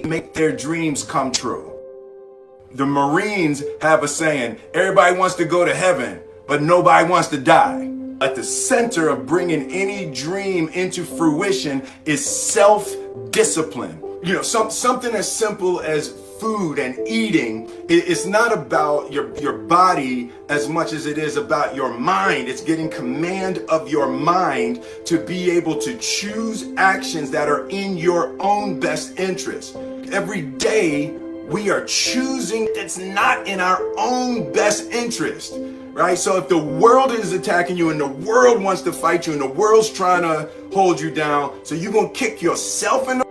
make their dreams come true. The Marines have a saying, everybody wants to go to heaven, but nobody wants to die. At the center of bringing any dream into fruition is self-discipline. You know, something as simple as food and eating. It's not about your body as much as it is about your mind. It's getting command of your mind to be able to choose actions that are in your own best interest. Every day, we are choosing that's not in our own best interest, right? So if the world is attacking you and the world wants to fight you and the world's trying to hold you down, so you're going to kick yourself in the...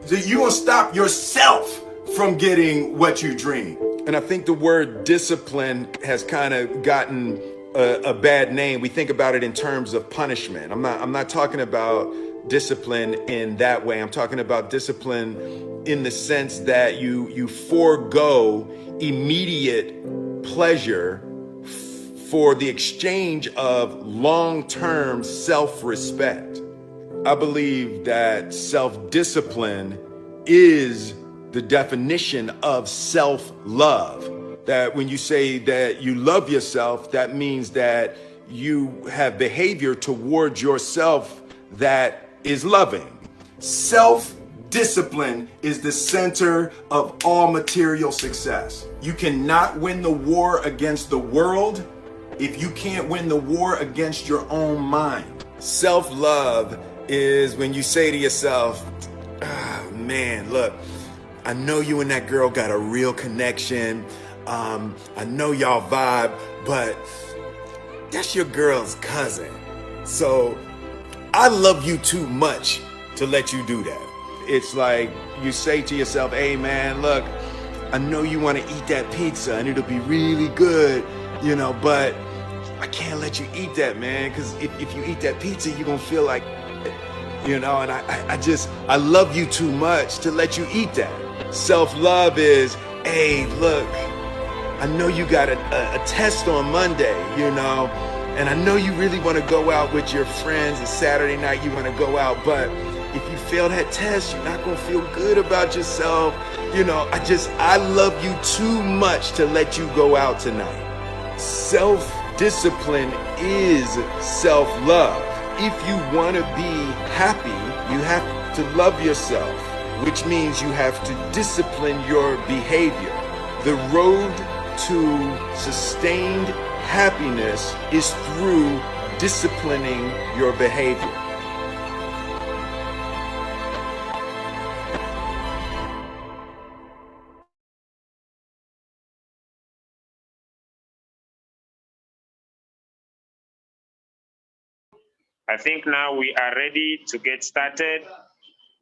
So you're going to stop yourself from getting what you dream. And I think the word discipline has kind of gotten a bad name. We think about it in terms of punishment. I'm not talking about discipline in that way. I'm talking about discipline in the sense that you forego immediate pleasure for the exchange of long-term self-respect. I believe that self-discipline is the definition of self-love. That when you say that you love yourself, that means that you have behavior towards yourself that is loving. Self-discipline is the center of all material success. You cannot win the war against the world if you can't win the war against your own mind. Self-love is when you say to yourself, oh, man, look, I know you and that girl got a real connection. I know y'all vibe, but that's your girl's cousin. So I love you too much to let you do that. It's like you say to yourself, hey man, look, I know you want to eat that pizza and it'll be really good, you know, but I can't let you eat that, man, because if you eat that pizza, you're going to feel like, you know, and I love you too much to let you eat that. Self-love is, hey, look, I know you got a test on Monday, you know, and I know you really want to go out with your friends. It's Saturday night, you want to go out, but if you fail that test, you're not going to feel good about yourself. You know, I love you too much to let you go out tonight. Self-discipline is self-love. If you want to be happy, you have to love yourself, which means you have to discipline your behavior. The road to sustained happiness is through disciplining your behavior. I think now we are ready to get started.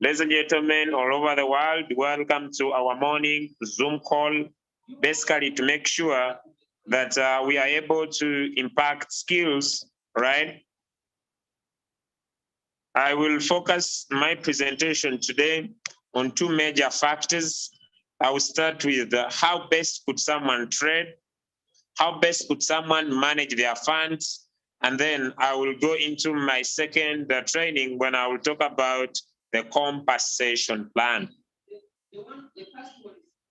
Ladies and gentlemen, all over the world, welcome to our morning Zoom call, basically to make sure that we are able to impact skills, right? I will focus my presentation today on two major factors. I will start with how best could someone trade, how best could someone manage their funds, and then I will go into my second training when I will talk about the compensation plan.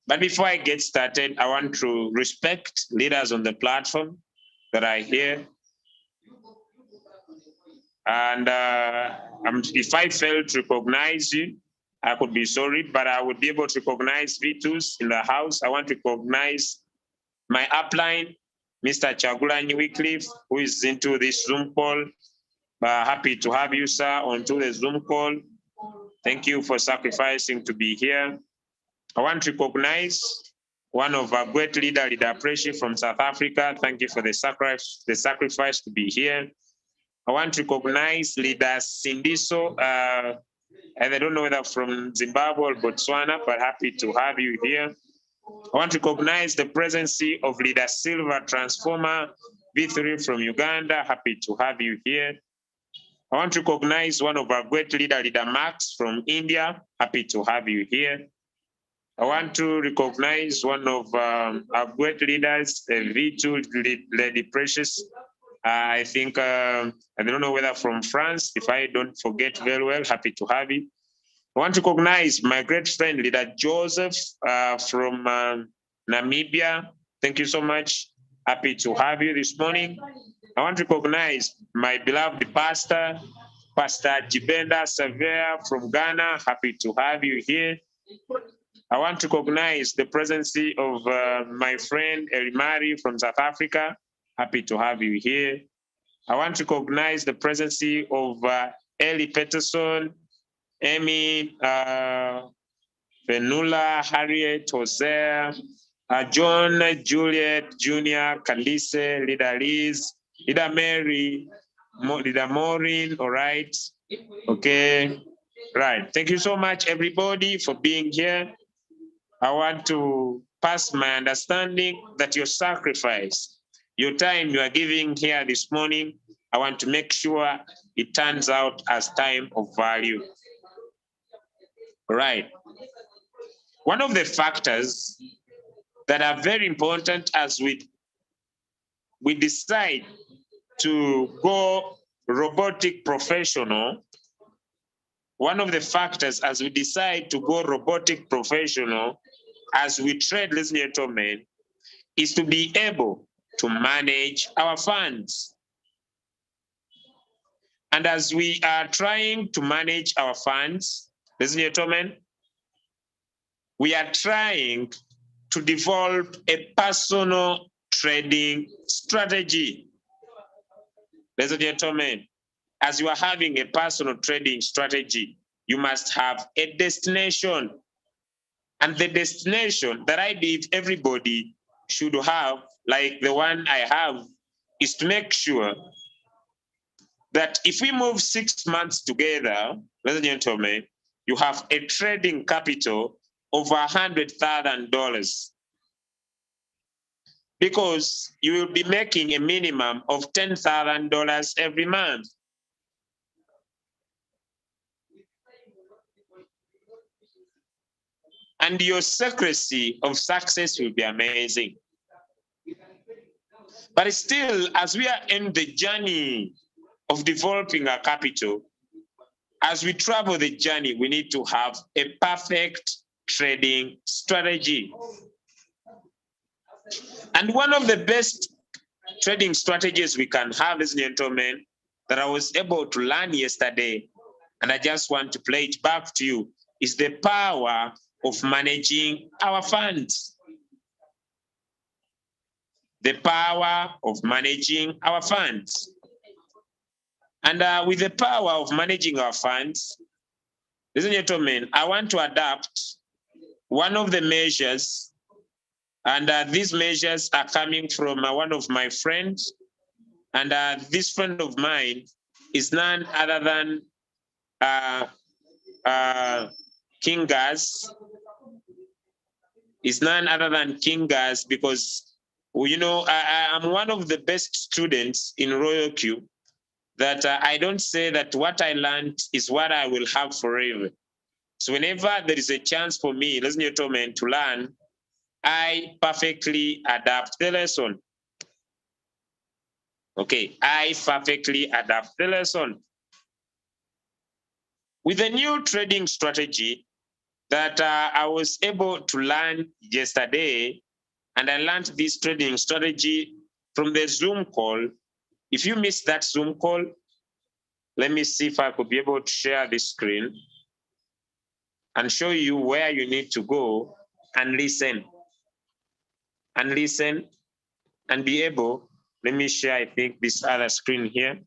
But before I get started, I want to respect leaders on the platform that are here. And if I fail to recognize you, I could be sorry, but I would be able to recognize V2s in the house. I want to recognize my upline, Mr. Chagulanyi Wycliffe, who is into this Zoom call. Happy to have you, sir, onto the Zoom call. Thank you for sacrificing to be here. I want to recognize one of our great leader Preshi from South Africa. Thank you for the sacrifice to be here. I want to recognize leader Sindiso. I don't know whether from Zimbabwe or Botswana, but happy to have you here. I want to recognize the presence of leader Silver Transformer V3 from Uganda. Happy to have you here. I want to recognize one of our great leader Max from India. Happy to have you here. I want to recognize one of our great leaders, V2 Lady Precious. I think, I don't know whether from France, if I don't forget very well, happy to have you. I want to recognize my great friend, Leader Joseph from Namibia. Thank you so much. Happy to have you this morning. I want to recognize my beloved pastor, Pastor Jibenda Savea from Ghana. Happy to have you here. I want to recognize the presence of my friend Elimari from South Africa. Happy to have you here. I want to recognize the presence of Ellie Peterson, Amy, Venula, Harriet, Hosea, John, Juliet, Junior, Calise, Leader Liz, Leader Mary, Leader Maureen, all right? Okay, right. Thank you so much, everybody, for being here. I want to pass my understanding that your sacrifice, your time you are giving here this morning, I want to make sure it turns out as time of value. Right. One of the factors that are very important as we decide to go robotic professional, one of the factors as we decide to go robotic professional, as we trade, ladies and gentlemen, is to be able to manage our funds. And as we are trying to manage our funds, ladies and gentlemen, we are trying to develop a personal trading strategy. Ladies and gentlemen, as you are having a personal trading strategy, you must have a destination. And the destination that I believe everybody should have, like the one I have, is to make sure that if we move 6 months together, ladies and gentlemen, you have a trading capital over $100,000. Because you will be making a minimum of $10,000 every month. And your secrecy of success will be amazing. But still, as we are in the journey of developing our capital, as we travel the journey, we need to have a perfect trading strategy. And one of the best trading strategies we can have, ladies and gentlemen, that I was able to learn yesterday, and I just want to play it back to you, is the power of managing our funds. The power of managing our funds. And with the power of managing our funds, ladies and gentlemen, I want to adapt one of the measures, and these measures are coming from one of my friends, and this friend of mine is none other than King Gas. Is none other than King Gas, because, you know, I'm one of the best students in Royal Q, that I don't say that what I learned is what I will have forever. So whenever there is a chance for me, ladies and gentlemen, to learn, I perfectly adapt the lesson. Okay, I perfectly adapt the lesson. With a new trading strategy that I was able to learn yesterday, and I learned this trading strategy from the Zoom call. If you missed that Zoom call, let me see if I could be able to share this screen and show you where you need to go and listen. And listen and be able, let me share, I think, this other screen here,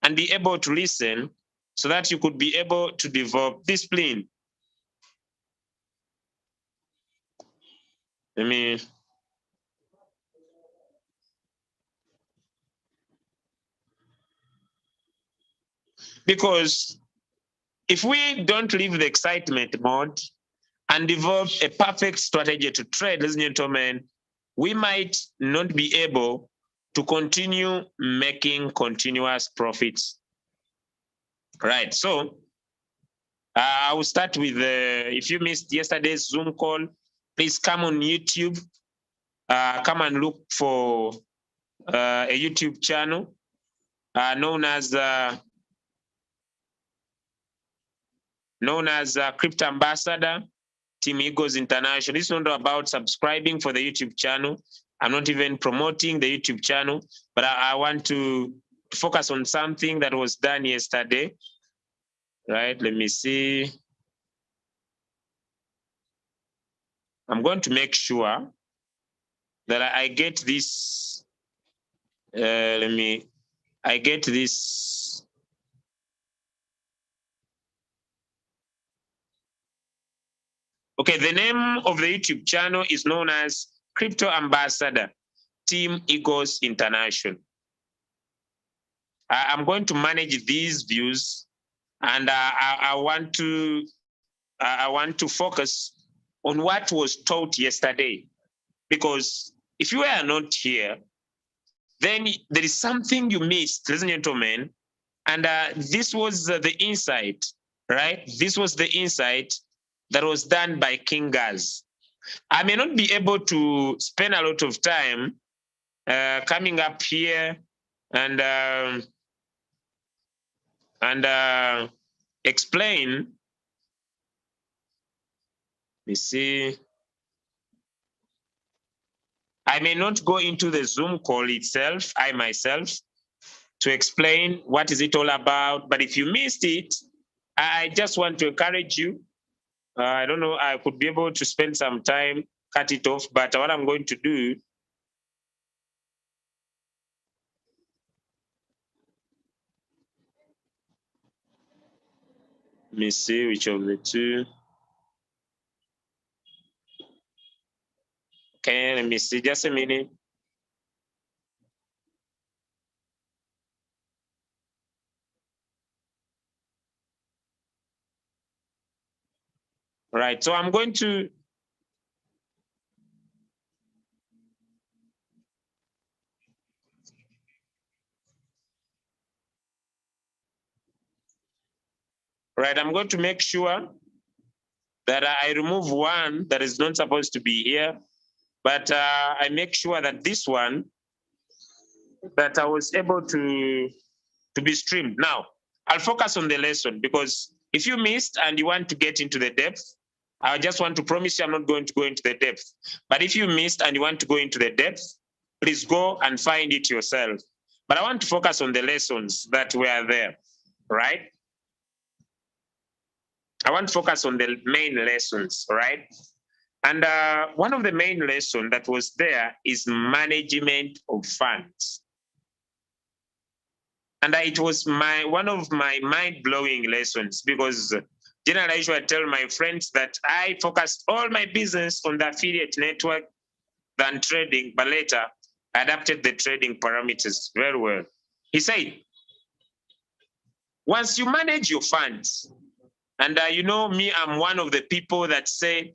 and be able to listen so that you could be able to develop discipline. Let me, because if we don't leave the excitement mode and develop a perfect strategy to trade, ladies and gentlemen, we might not be able to continue making continuous profits. Right, so I will start with, if you missed yesterday's Zoom call, please come on YouTube, come and look for a YouTube channel known as known as Crypto Ambassador, Team Eagles International. This is not about subscribing for the YouTube channel. I'm not even promoting the YouTube channel, but I want to focus on something that was done yesterday. Right, let me see. I'm going to make sure that I get this. I get this. Okay, the name of the YouTube channel is known as Crypto Ambassador, Team Eagles International. I'm going to manage these views, and I want to focus on what was taught yesterday, because if you are not here, then there is something you missed, ladies and gentlemen. And this was the insight, right? This was the insight that was done by King Gaz. I may not be able to spend a lot of time coming up here and explain. Let me see. I may not go into the Zoom call itself, I myself, to explain what is it all about. But if you missed it, I just want to encourage you. I don't know, I could be able to spend some time, cut it off, but what I'm going to do, let me see which of the two. Okay, let me see, just a minute. Right, so I'm going to, right, I'm going to make sure that I remove one that is not supposed to be here, but I make sure that this one, that I was able to be streamed. Now, I'll focus on the lesson, because if you missed and you want to get into the depth, I just want to promise you I'm not going to go into the depth. But if you missed and you want to go into the depth, please go and find it yourself. But I want to focus on the lessons that were there, right? I want to focus on the main lessons, right? And one of the main lessons that was there is management of funds. And it was one of my mind-blowing lessons, because generally I usually tell my friends that I focused all my business on the affiliate network than trading, but later I adapted the trading parameters very well. He said, once you manage your funds, and you know me, I'm one of the people that say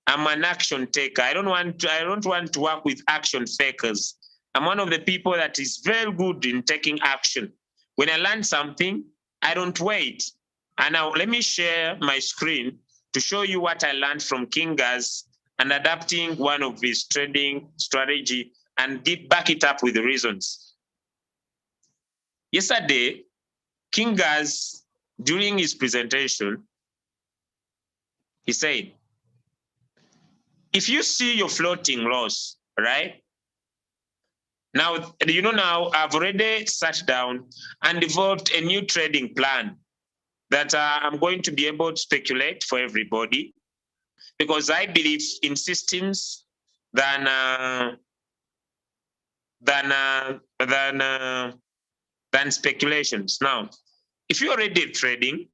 I'm an action taker. I don't want to work with action fakers. I'm one of the people that is very good in taking action. When I learn something, I don't wait. And now let me share my screen to show you what I learned from King Gaz and adapting one of his trading strategy and back it up with the reasons. Yesterday, King Gaz, during his presentation, he said, if you see your floating loss, right? Now, now I've already sat down and developed a new trading plan that I'm going to be able to speculate for everybody, because I believe in systems than speculations. Now, if you're already trading,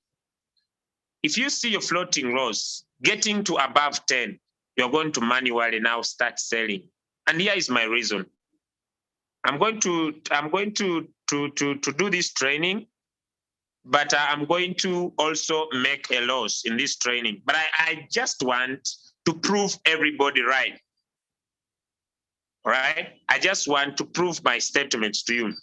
if you see your floating loss getting to above 10, you're going to manually now start selling. And here is my reason. I'm going to do this training, but I'm going to also make a loss in this training. But I just want to prove everybody right. Right? I just want to prove my statements to you.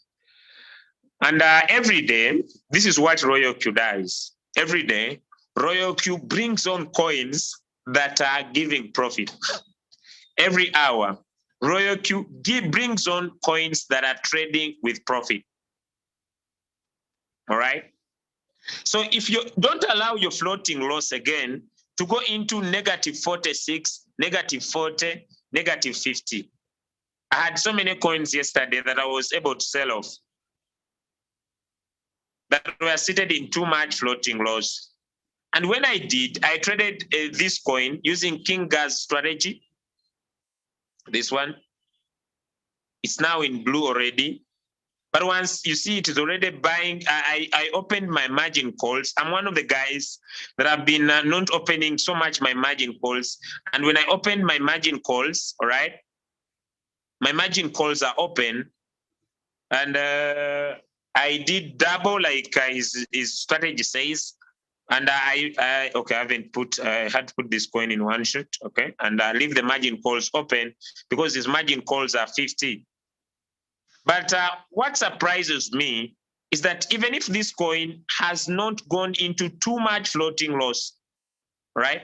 And every day, this is what Royal Q does. Every day, Royal Q brings on coins that are giving profit. Every hour, Royal Q brings on coins that are trading with profit. All right? So if you don't allow your floating loss again to go into negative 46, negative 40, negative 50. I had so many coins yesterday that I was able to sell off that were seated in too much floating loss. And when I did, I traded this coin using King Gas strategy. This one, it's now in blue already. But once you see it is already buying, I opened my margin calls. I'm one of the guys that have been not opening so much my margin calls. And when I opened my margin calls, all right, my margin calls are open. And I did double like his strategy says. And I haven't put, I had to put this coin in one shot, okay? And I leave the margin calls open because his margin calls are 50. But what surprises me is that even if this coin has not gone into too much floating loss, right?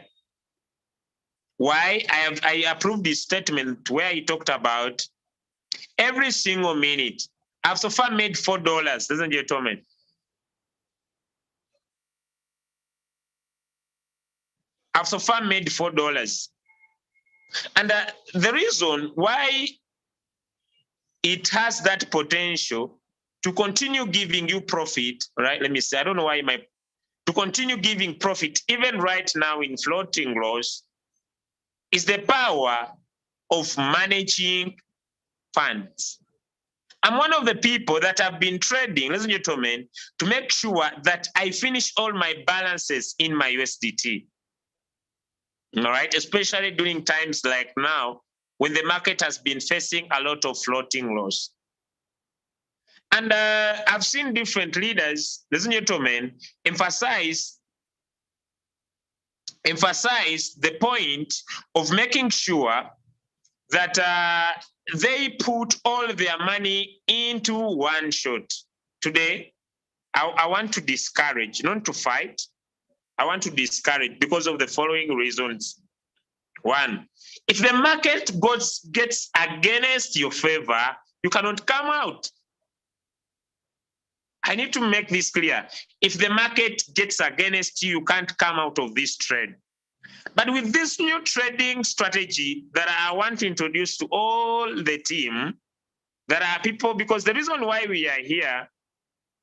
Why? I approved this statement where he talked about every single minute. I've so far made $4, doesn't it, Tommy? I've so far made $4. And the reason why it has that potential to continue giving you profit, right? Let me say, I don't know why to continue giving profit even right now in floating loss is the power of managing funds. I'm one of the people that have been trading, ladies and gentlemen, to make sure that I finish all my balances in my USDT. All right, especially during times like now when the market has been facing a lot of floating loss. And I've seen different leaders, ladies and gentlemen, emphasize the point of making sure that they put all their money into one shot. Today, I want to discourage, not to fight. I want to discourage because of the following reasons. One, if the market gets against your favor, you cannot come out. I need to make this clear. If the market gets against you, you can't come out of this trade. But with this new trading strategy that I want to introduce to all the team, there are people, because the reason why we are here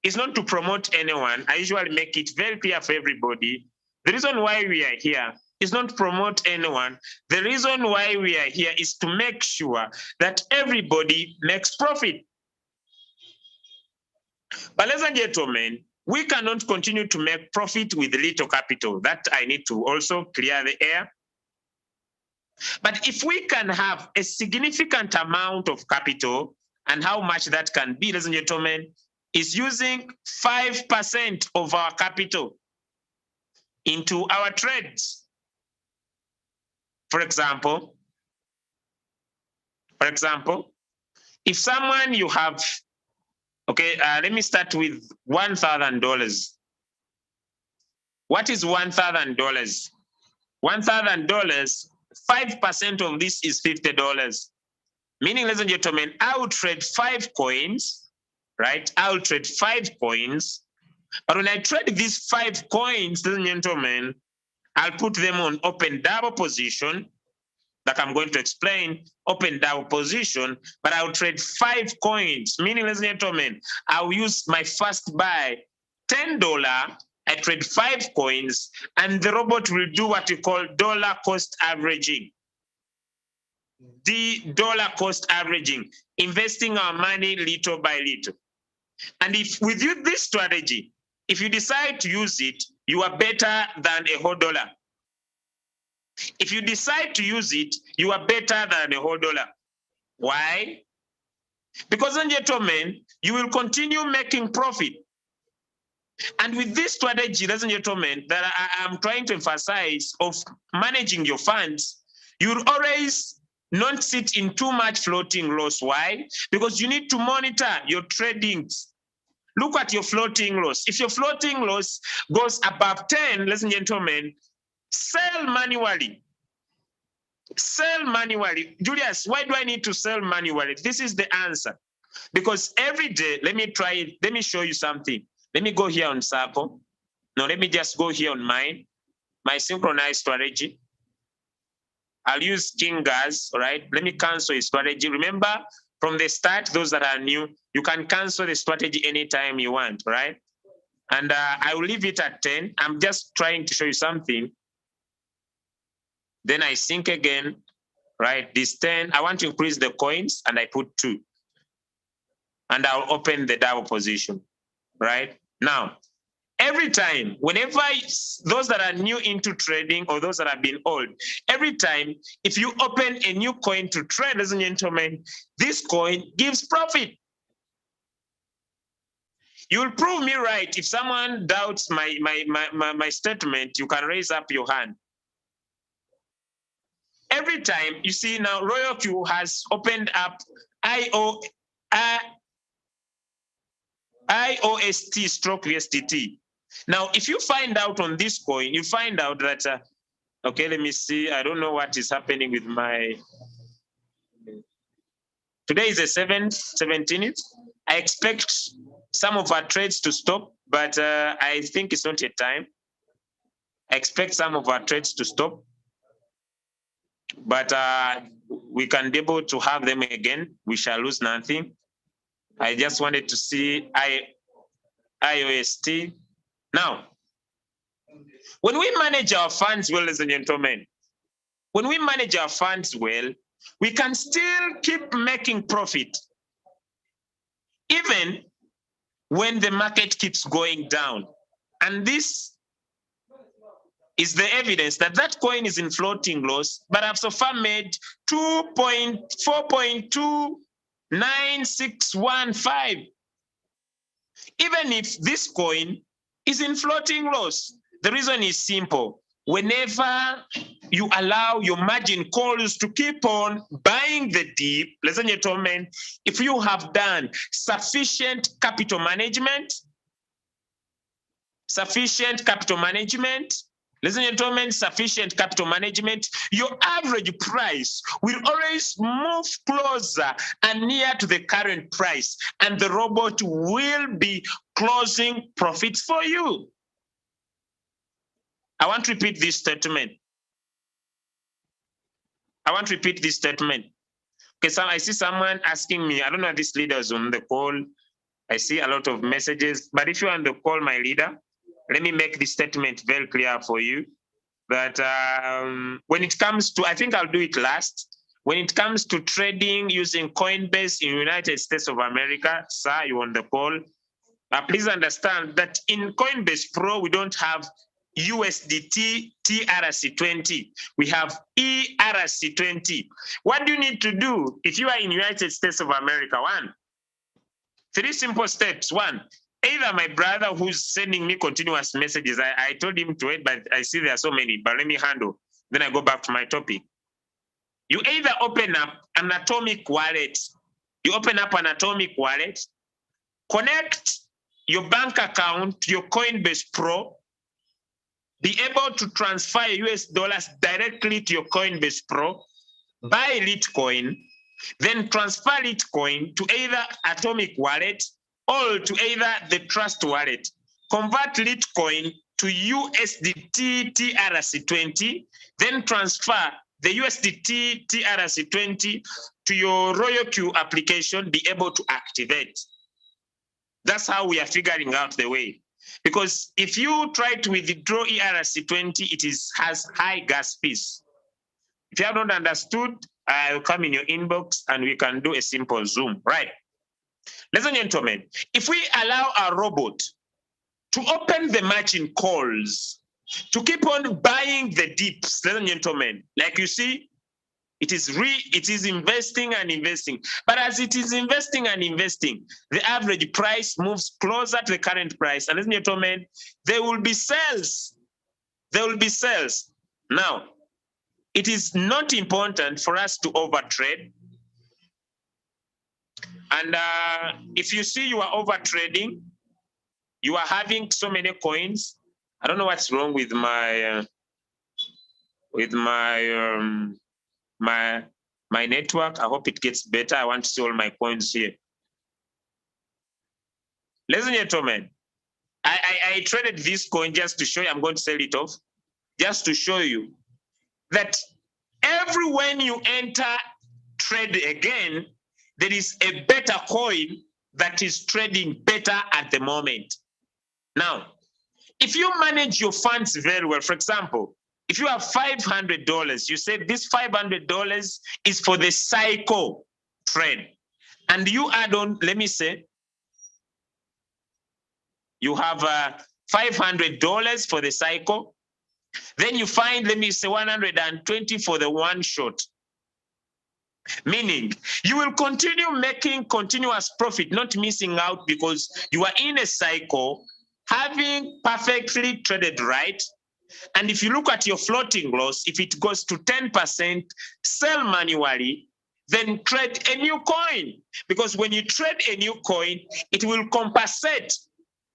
is not to promote anyone. I usually make it very clear for everybody. The reason why we are here is not to promote anyone. The reason why we are here is to make sure that everybody makes profit. But ladies and gentlemen, we cannot continue to make profit with little capital. That I need to also clear the air. But if we can have a significant amount of capital, and how much that can be, ladies and gentlemen, is using 5% of our capital into our trades. For example, if someone you have, okay, let me start with $1,000. What is $1,000? $1,000, 5% of this is $50. Meaning, ladies and gentlemen, I will trade 5 coins, right? I will trade 5 coins. But when I trade these 5 coins, ladies and gentlemen, I'll put them on open double position, like I'm going to explain, open double position, but I'll trade 5 coins, meaning, ladies and gentlemen, I'll use my first buy, $10, I trade 5 coins, and the robot will do what we call dollar cost averaging. The dollar cost averaging, investing our money little by little. And if with you this strategy, if you decide to use it, you are better than a whole dollar. If you decide to use it, you are better than a whole dollar. Why? Because, ladies and gentlemen, you will continue making profit. And with this strategy, ladies and gentlemen, that I'm trying to emphasize of managing your funds, you will always not sit in too much floating loss. Why? Because you need to monitor your tradings. Look at your floating loss. If your floating loss goes above 10, ladies and gentlemen, sell manually. Sell manually. Julius, why do I need to sell manually? This is the answer. Because every day, let me try it. Let me show you something. Let me go here on Circle. Now let me just go here on mine, my synchronized strategy. I'll use King Gas, all right? Let me cancel a strategy. Remember, from the start, those that are new, you can cancel the strategy anytime you want, right? And I will leave it at 10. I'm just trying to show you something. Then I sync again, right? This 10, I want to increase the coins, and I put 2. And I'll open the double position, right? Now, every time, whenever those that are new into trading or those that have been old, every time, if you open a new coin to trade, ladies and gentlemen, this coin gives profit. You'll prove me right. If someone doubts my statement, you can raise up your hand. Every time, you see now, Royal Q has opened up IOST stroke USDT. Now, if you find out on this coin, you find out that, okay, let me see. I don't know what is happening with my, today is the 17th. I expect some of our trades to stop, but I think it's not yet time. I expect some of our trades to stop, but we can be able to have them again. We shall lose nothing. I just wanted to see IOST. Now, when we manage our funds well, ladies and gentlemen, when we manage our funds well, we can still keep making profit, even when the market keeps going down. And this is the evidence that that coin is in floating loss, but I've so far made 4.29615. Even if this coin is in floating loss, the reason is simple. Whenever you allow your margin calls to keep on buying the dip, ladies and gentlemen, if you have done sufficient capital management, ladies and gentlemen, sufficient capital management, your average price will always move closer and near to the current price, and the robot will be closing profits for you. I want to repeat this statement. Okay, so I see someone asking me, I don't know if this leader is on the call. I see a lot of messages, but if you're on the call, my leader, let me make this statement very clear for you that when it comes to, I think I'll do it last. When it comes to trading using Coinbase in United States of America, sir, you on the call, please understand that in Coinbase Pro, we don't have USDT TRC20. We have ERC20. What do you need to do if you are in United States of America? 3 simple steps. 1, either my brother who's sending me continuous messages, I told him to wait, but I see there are so many, but let me handle. Then I go back to my topic. You either open up an Atomic wallet. You open up an Atomic wallet, connect your bank account to your Coinbase Pro, be able to transfer US dollars directly to your Coinbase Pro, buy Litecoin, then transfer Litecoin to either Atomic wallet or to either the Trust wallet. Convert Litecoin to USDT TRC20, then transfer the USDT TRC20 to your Royal Q application, be able to activate. That's how we are figuring out the way. Because if you try to withdraw ERC20, it has high gas fees. If you have not understood, I'll come in your inbox and we can do a simple Zoom, right? Ladies and gentlemen, if we allow our robot to open the margin calls, to keep on buying the dips, ladies and gentlemen, like you see, it is investing and investing. But as it is investing and investing, the average price moves closer to the current price. And ladies and gentlemen, there will be sales. There will be sales. Now, it is not important for us to overtrade. And if you see you are overtrading, you are having so many coins. I don't know what's wrong with my my network. I hope it gets better. I want to see all my coins here. Ladies and gentlemen, I traded this coin just to show you. I'm going to sell it off just to show you that every when you enter trade again, there is a better coin that is trading better at the moment. Now, if you manage your funds very well, for example, if you have $500, you say this $500 is for the cycle trade, and you add on, let me say, you have $500 for the cycle, then you find, let me say, 120 for the one shot. Meaning, you will continue making continuous profit, not missing out, because you are in a cycle, having perfectly traded right. And if you look at your floating loss, if it goes to 10%, sell manually, then trade a new coin. Because when you trade a new coin, it will compensate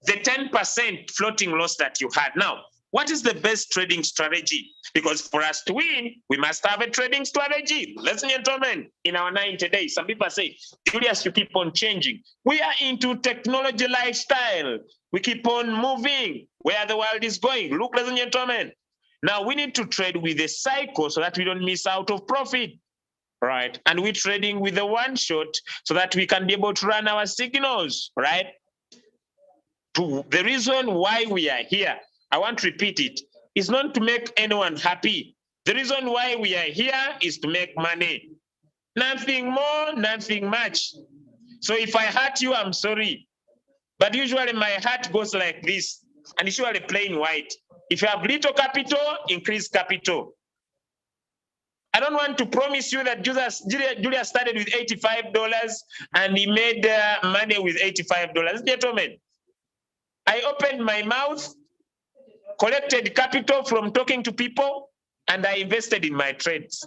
the 10% floating loss that you had. Now, what is the best trading strategy? Because for us to win, we must have a trading strategy. Ladies and gentlemen, in our 90 days, some people say, Julius, you keep on changing. We are into technology lifestyle. We keep on moving where the world is going. Look, ladies and gentlemen, now we need to trade with a cycle so that we don't miss out of profit, right? And we're trading with the one shot so that we can be able to run our signals, right? The reason why we are here, I want to repeat it, is not to make anyone happy. The reason why we are here is to make money. Nothing more, nothing much. So if I hurt you, I'm sorry. But usually my heart goes like this, and it's usually plain white. If you have little capital, increase capital. I don't want to promise you that Julius started with $85 and he made money with $85. Gentlemen, I opened my mouth, collected capital from talking to people, and I invested in my trades.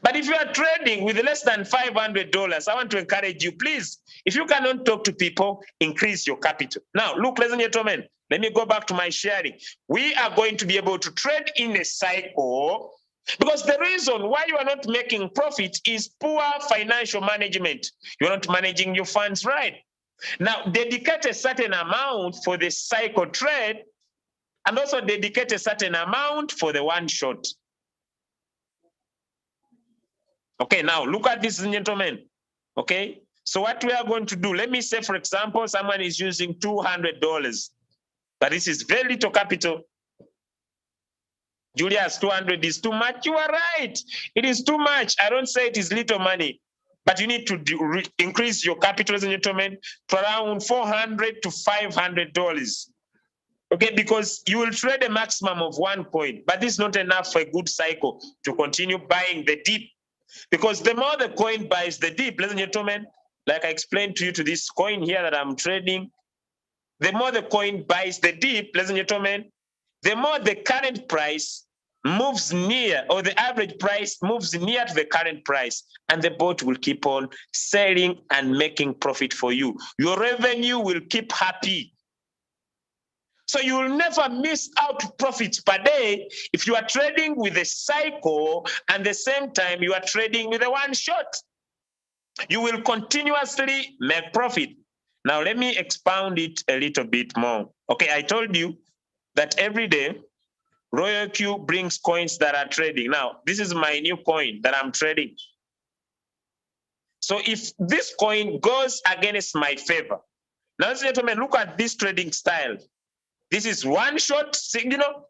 But if you are trading with less than $500, I want to encourage you, please, if you cannot talk to people, increase your capital. Now, look, ladies and gentlemen, let me go back to my sharing. We are going to be able to trade in a cycle, because the reason why you are not making profit is poor financial management. You're not managing your funds right. Now, dedicate a certain amount for the cycle trade, and also dedicate a certain amount for the one shot. Okay, now look at this, gentlemen. Okay, so what we are going to do, let me say, for example, someone is using $200, but this is very little capital. Julius, 200 is too much. You are right. It is too much. I don't say it is little money, but you need to increase your capital, gentlemen, to around $400 to $500. Okay, because you will trade a maximum of one coin, but this is not enough for a good cycle to continue buying the dip. Because the more the coin buys the dip, ladies and gentlemen, like I explained to you to this coin here that I'm trading, the more the coin buys the dip, ladies and gentlemen, the more the current price moves near, or the average price moves near to the current price, and the bot will keep on selling and making profit for you. Your revenue will keep happy. So you will never miss out profits per day if you are trading with a cycle and the same time you are trading with a one shot. You will continuously make profit. Now let me expound it a little bit more. Okay, I told you that every day Royal Q brings coins that are trading. Now, this is my new coin that I'm trading. So if this coin goes against my favor, now, ladies and gentlemen, look at this trading style. This is one shot signal,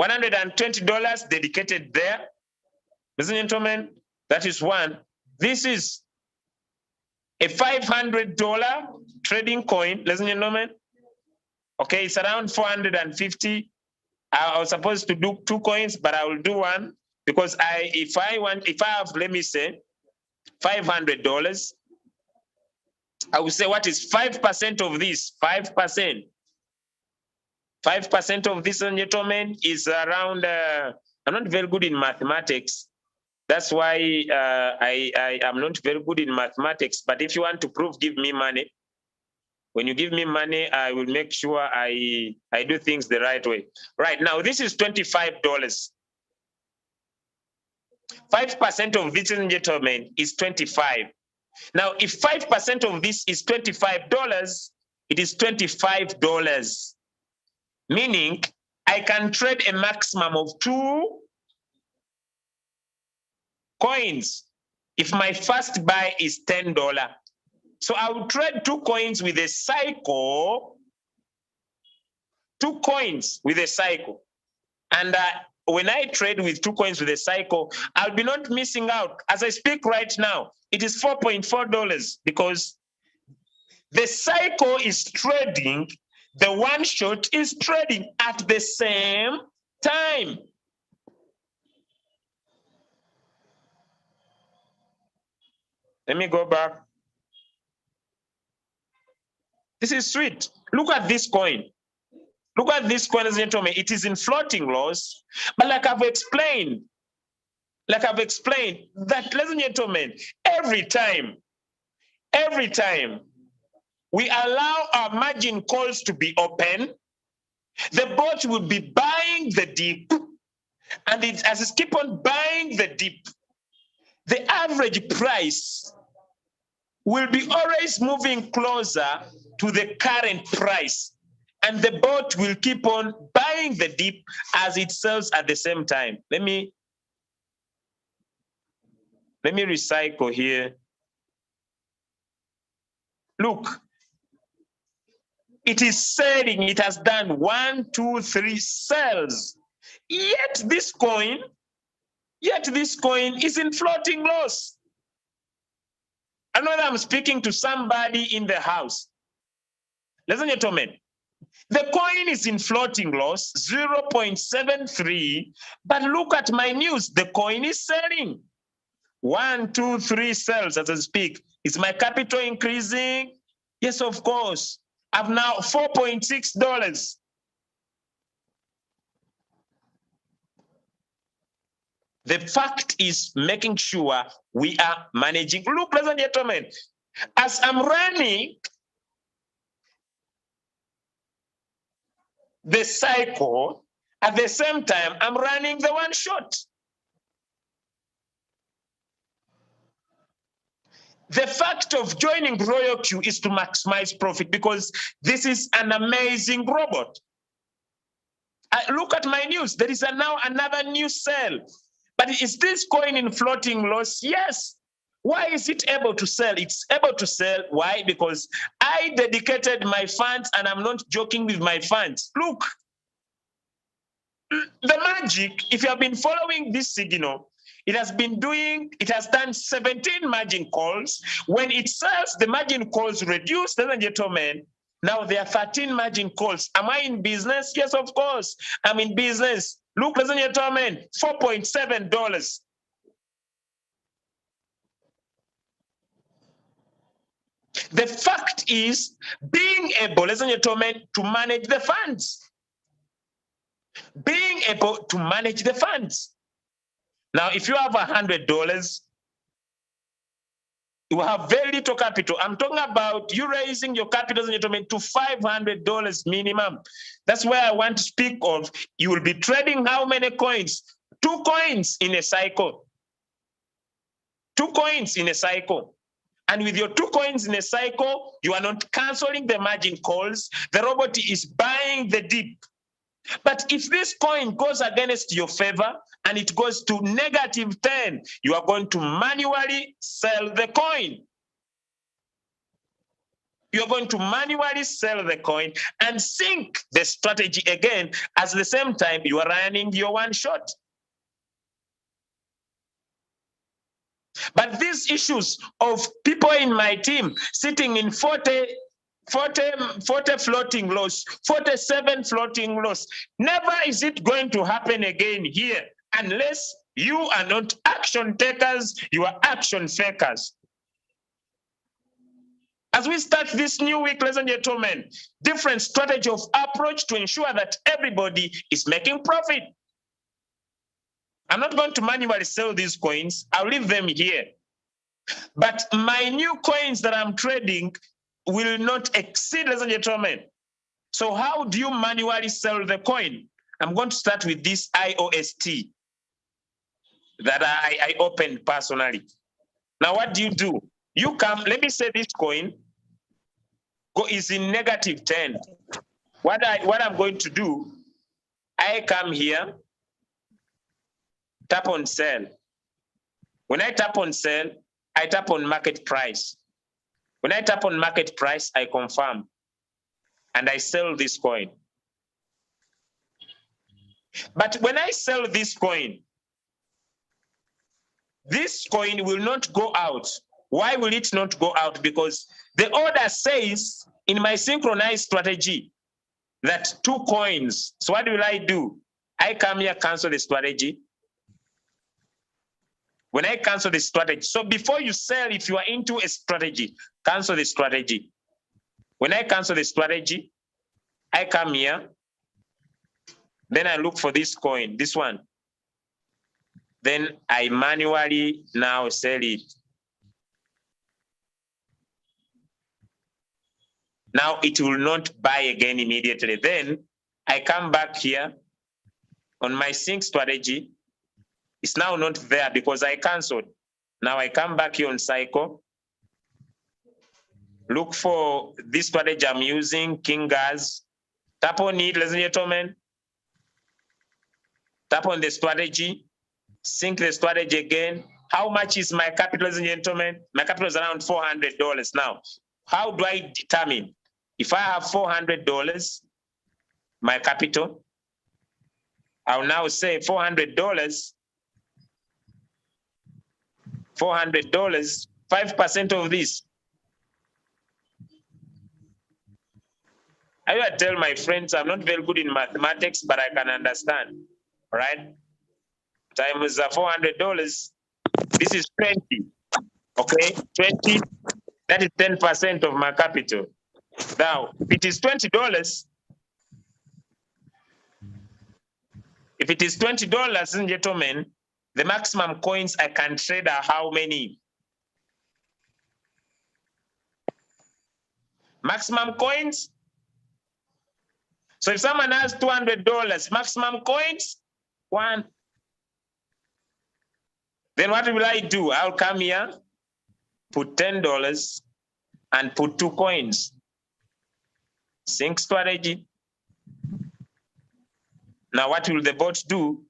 $120 dedicated there. Ladies and gentlemen, that is one. This is a $500 trading coin, ladies and gentlemen. Okay, it's around 450. I was supposed to do two coins, but I will do one because if I have, let me say, $500, I will say, what is 5% of this? 5%. 5% of this, gentlemen, is around, I'm not very good in mathematics. That's why I am not very good in mathematics. But if you want to prove, give me money. When you give me money, I will make sure I do things the right way. Right, now this is $25. 5% of this, gentlemen, is 25. Now, if 5% of this is $25, it is $25, meaning I can trade a maximum of 2 coins if my first buy is $10. So I will trade 2 coins with a cycle, 2 coins with a cycle. And when I trade with 2 coins with a cycle, I'll be not missing out. As I speak right now, it is $4.4 because the cycle is trading, the one shot is trading at the same time. Let me go back. This is sweet. Look at this coin. Look at this coin, ladies and gentlemen. It is in floating loss, but like I've explained, that, ladies and gentlemen, every time we allow our margin calls to be open, the bot will be buying the dip, and as it keep on buying the dip, the average price will be always moving closer to the current price, and the bot will keep on buying the dip as it sells at the same time. Let me recycle here. Look, it is selling. It has done 1, 2, 3 sells. Yet this coin is in floating loss. I know that I'm speaking to somebody in the house. Ladies and gentlemen, the coin is in floating loss, 0.73, but look at my news. The coin is selling. 1, 2, 3 sells as I speak. Is my capital increasing? Yes, of course. I've now $4.6. The fact is making sure we are managing. Look, ladies and gentlemen, as I'm running the cycle, at the same time, I'm running the one shot. The fact of joining Royal Q is to maximize profit because this is an amazing robot. Look at my news. There is now another new sell. But is this coin in floating loss? Yes. Why is it able to sell? It's able to sell. Why? Because I dedicated my funds, and I'm not joking with my funds. Look, the magic, if you have been following this signal, it has done 17 margin calls. When it sells, the margin calls reduce, ladies and gentlemen. Now there are 13 margin calls. Am I in business? Yes, of course. I'm in business. Look, ladies and gentlemen, $4.7. The fact is being able, ladies and gentlemen, to manage the funds. Being able to manage the funds. Now, if you have $100, you have very little capital. I'm talking about you raising your capital to $500 minimum. That's where I want to speak of. You will be trading how many coins? 2 coins in a cycle. 2 coins in a cycle. And with your 2 coins in a cycle, you are not canceling the margin calls. The robot is buying the dip. But if this coin goes against your favor and it goes to -10, you are going to manually sell the coin. You're going to manually sell the coin and sync the strategy again. At the same time, you are running your one shot. But these issues of people in my team sitting in 40 floating loss, 47 floating loss, never is it going to happen again here unless you are not action takers, you are action fakers. As we start this new week, ladies and gentlemen, different strategy of approach to ensure that everybody is making profit. I'm not going to manually sell these coins. I'll leave them here. But my new coins that I'm trading will not exceed, ladies and gentlemen. So how do you manually sell the coin? I'm going to start with this IOST that I opened personally. Now, what do? You come, let me say this coin. is in negative 10. What I'm going to do, I come here, tap on sell. When I tap on sell, I tap on market price. When I tap on market price, I confirm and I sell this coin. But when I sell this coin will not go out. Why will it not go out? Because the order says in my synchronized strategy that 2 coins. So what will I do? I come here, cancel the strategy. When I cancel the strategy, so before you sell, if you are into a strategy, cancel the strategy. When I cancel the strategy, I come here, then I look for this coin, this one. Then I manually now sell it. Now it will not buy again immediately. Then I come back here on my sync strategy. It's now not there because I canceled. Now I come back here on cycle. Look for this strategy I'm using, King Gas. Tap on it, ladies and gentlemen. Tap on the strategy. Sync the strategy again. How much is my capital, ladies and gentlemen? My capital is around $400 now. How do I determine? If I have $400, my capital, I'll now say $400, 5% of this. I will tell my friends I'm not very good in mathematics, but I can understand, right? Times $400, this is 20, okay? 20, that is 10% of my capital. Now, if it is $20, ladies and gentlemen, the maximum coins I can trade are how many? Maximum coins? So if someone has $200, maximum coins, 1. Then what will I do? I'll come here, put $10 and put 2 coins. Sync strategy. Now what will the bot do?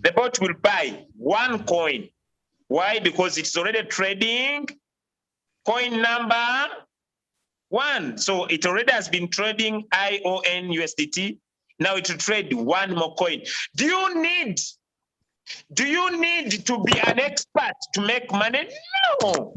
The bot will buy 1 coin. Why? Because it's already trading coin number 1. So it already has been trading ION USDT. Now it will trade 1 more coin. Do you need to be an expert to make money? No.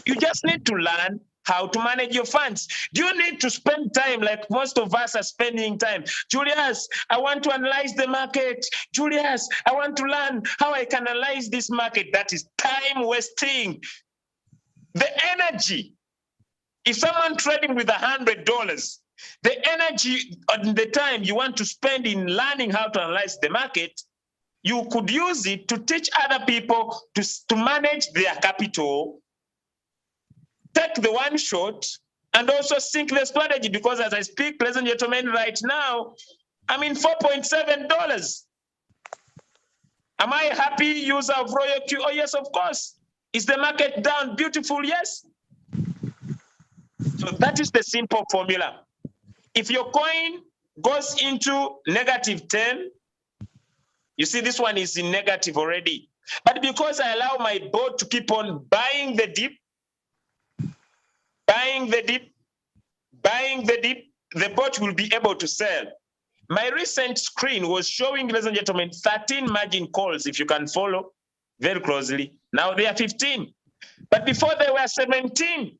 You just need to learn how to manage your funds. Do you need to spend time like most of us are spending time? Julius, I want to analyze the market. Julius, I want to learn how I can analyze this market. That is time wasting. The energy, if someone trading with $100, the energy and the time you want to spend in learning how to analyze the market, you could use it to teach other people to manage their capital, take the one shot, and also sync the strategy. Because as I speak, ladies and gentlemen, right now, I'm in $4.7. Am I a happy user of Royal Q? Oh, yes, of course. Is the market down? Beautiful, yes. So that is the simple formula. If your coin goes into negative 10, you see this one is in negative already. But because I allow my bot to keep on buying the dip, the bot will be able to sell. My recent screen was showing, ladies and gentlemen, 13 margin calls, if you can follow very closely. Now they are 15. But before they were 17.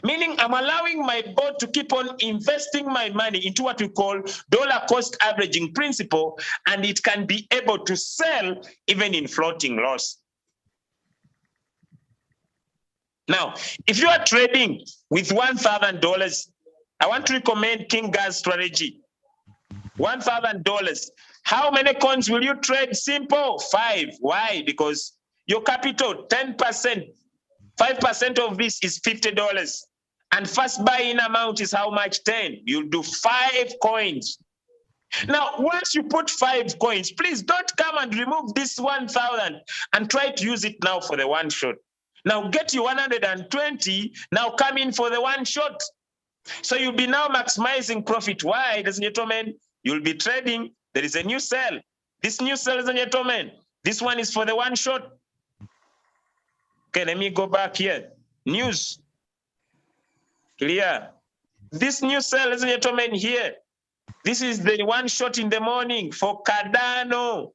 Meaning I'm allowing my bot to keep on investing my money into what we call dollar cost averaging principle, and it can be able to sell even in floating loss. Now, if you are trading with $1,000, I want to recommend King Gas strategy. $1,000. How many coins will you trade? Simple, 5. Why? Because your capital, 10%, 5% of this is $50. And first buy-in amount is how much? 10. You'll do 5 coins. Now, once you put 5 coins, please don't come and remove this 1,000 and try to use it now for the one shot. Now get your 120, now come in for the one shot. So you'll be now maximizing profit. Why, ladies and gentlemen? You'll be trading. There is a new sell. This new sell, ladies and gentlemen, this one is for the one shot. Okay, let me go back here. News. Clear. This new sell, ladies and gentlemen, here. This is the one shot in the morning for Cardano.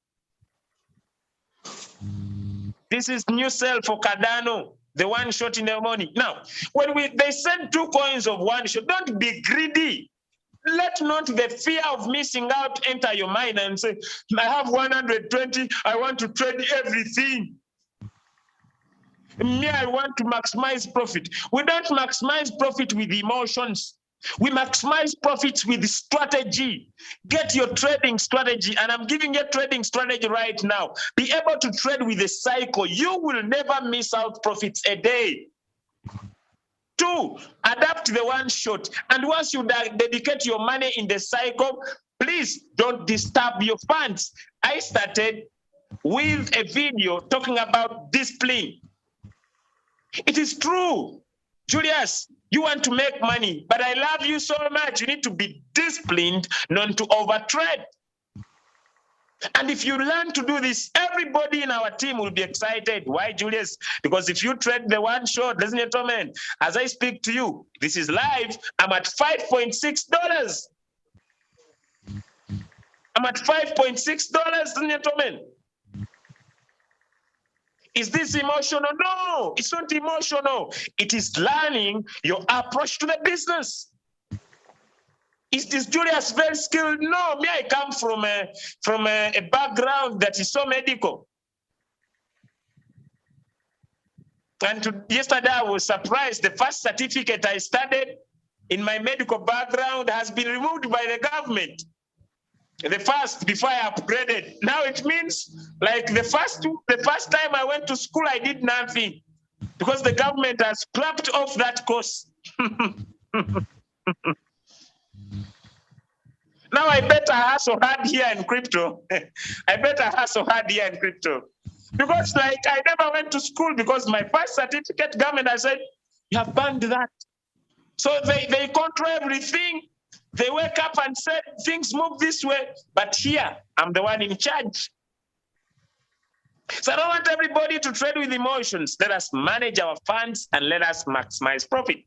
This is new sell for Cardano, the one shot in the morning. Now, when they send 2 coins of one shot, don't be greedy. Let not the fear of missing out enter your mind and say, I have 120, I want to trade everything. Me, I want to maximize profit. We don't maximize profit with emotions. We maximize profits with strategy. Get your trading strategy, and I'm giving you a trading strategy right now. Be able to trade with a cycle. You will never miss out profits a day. 2, adapt the one shot. And once you dedicate your money in the cycle, please don't disturb your funds. I started with a video talking about discipline. It is true. Julius, you want to make money, but I love you so much. You need to be disciplined, not to overtrade. And if you learn to do this, everybody in our team will be excited. Why, Julius? Because if you trade the one shot, ladies and gentlemen, as I speak to you, this is live, I'm at $5.6. I'm at $5.6, ladies and gentlemen. Is this emotional? No, it's not emotional. It is learning your approach to the business. Is this Julius very skilled? No, me, I come from a background that is so medical. And yesterday I was surprised. The first certificate I studied in my medical background has been removed by the government. The first, before I upgraded. Now it means like the first time I went to school, I did nothing because the government has clapped off that course. Now I better hustle hard here in crypto. I better hustle hard here in crypto. Because like I never went to school because my first certificate government, I said, you have banned that. So they control everything. They wake up and say, things move this way, but here, I'm the one in charge. So I don't want everybody to trade with emotions. Let us manage our funds and let us maximize profit.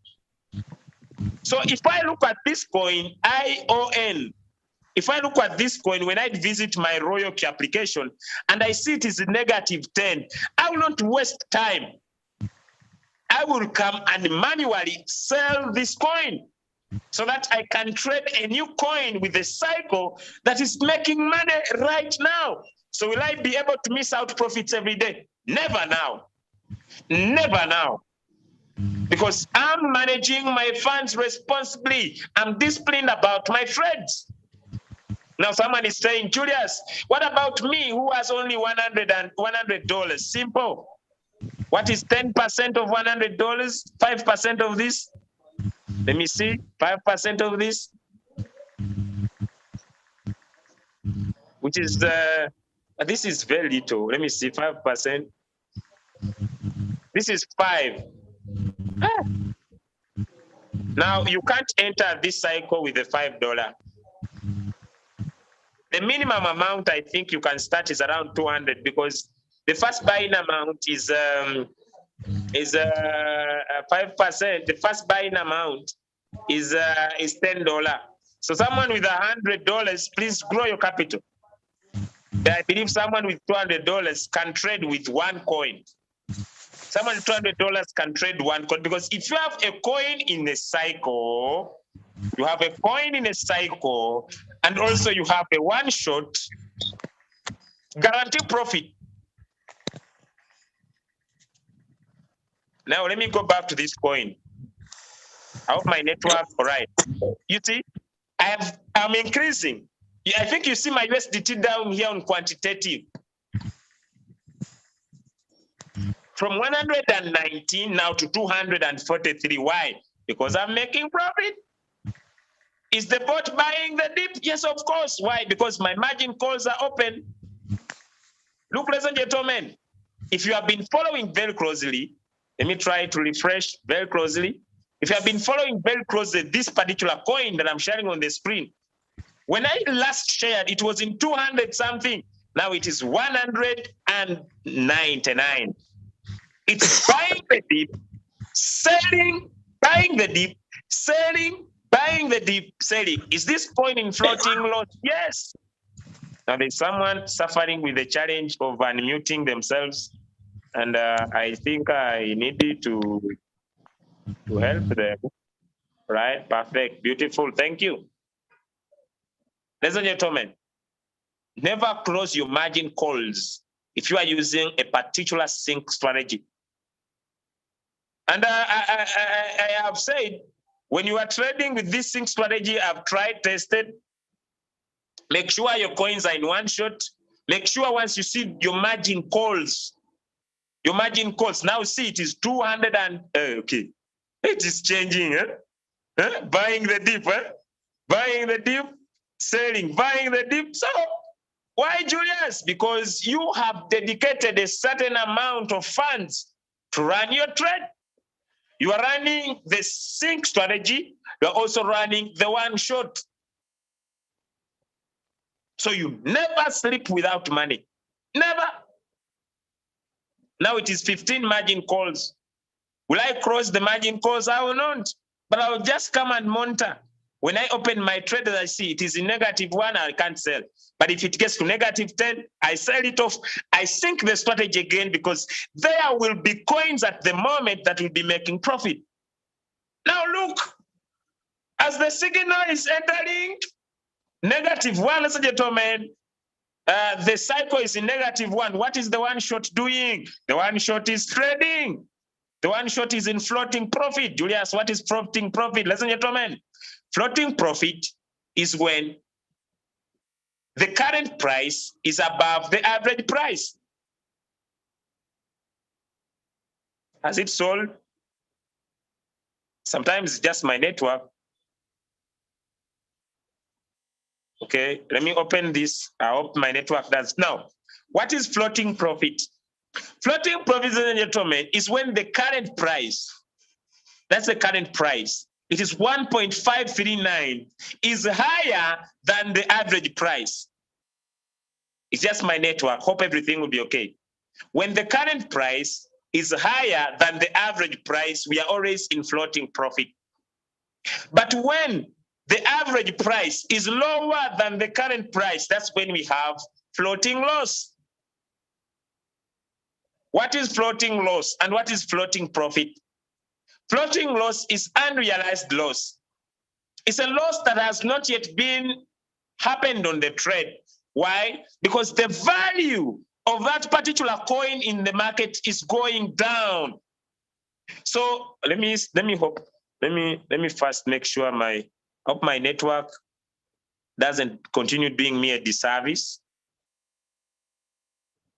So if I look at this coin, ION, if I look at this coin, when I visit my royalty application and I see it is -10, I will not waste time. I will come and manually sell this coin, so that I can trade a new coin with a cycle that is making money right now. So will I be able to miss out profits every day? Never now. Never now. Because I'm managing my funds responsibly. I'm disciplined about my trades. Now someone is saying, Julius, what about me who has only $100? Simple. What is 10% of $100? 5% of this? Let me see, 5% of this, which is this is very little. Let me see, 5%. This is 5. Now you can't enter this cycle with the $5. The minimum amount I think you can start is around 200 because the first buying amount is 5%. The first buying amount is $10. So someone with $100, please grow your capital. I believe someone with $200 can trade with one coin. Someone with $200 can trade one coin, because if you have a coin in a cycle, you have a coin in a cycle, and also you have a one shot, guarantee profit. Now let me go back to this coin. I hope my network, all right. You see, I'm increasing. I think you see my USDT down here on quantitative. From 119 now to 243. Why? Because I'm making profit. Is the bot buying the dip? Yes, of course. Why? Because my margin calls are open. Look, ladies and gentlemen, if you have been following very closely, let me try to refresh very closely. If you have been following very closely this particular coin that I'm sharing on the screen, when I last shared, it was in 200 something. Now it is 199. It's buying the dip, selling, buying the dip, selling, buying the dip, selling. Is this coin in floating loss? Yes. Now there's someone suffering with the challenge of unmuting themselves, and I think I needed to help them. Right? Perfect. Beautiful. Thank you. Ladies and gentlemen, never close your margin calls if you are using a particular sync strategy. And I have said, when you are trading with this sync strategy, I've tried, tested, make sure your coins are in one shot. Make sure once you see your margin calls, now see it is 200 and, okay, it is changing, buying the dip, buying the dip, selling, buying the dip. So why, Julius? Because you have dedicated a certain amount of funds to run your trade. You are running the sync strategy. You are also running the one shot. So you never sleep without money. Never. Now it is 15 margin calls. Will I cross the margin calls? I will not. But I will just come and monitor. When I open my trade, I see it is in -1, I can't sell. But if it gets to -10, I sell it off. I sync the strategy again because there will be coins at the moment that will be making profit. Now look, as the signal is entering -1, ladies and gentlemen, the cycle is in -1. What is the one shot doing? The one shot is trading. The one shot is in floating profit. Julius, what is floating profit? Ladies and gentlemen, floating profit is when the current price is above the average price. Has it sold? Sometimes it's just my network. Okay, let me open this. I hope my network does. Now, what is floating profit? Floating profit, ladies and gentlemen, is when the current price, that's the current price, it is 1.539, is higher than the average price. It's just my network. Hope everything will be okay. When the current price is higher than the average price, we are always in floating profit. But when the average price is lower than the current price, that's when we have floating loss. What is floating loss and what is floating profit? Floating loss is unrealized loss. It's a loss that has not yet been happened on the trade. Why? Because the value of that particular coin in the market is going down. So let me first make sure hope my network doesn't continue doing me a disservice.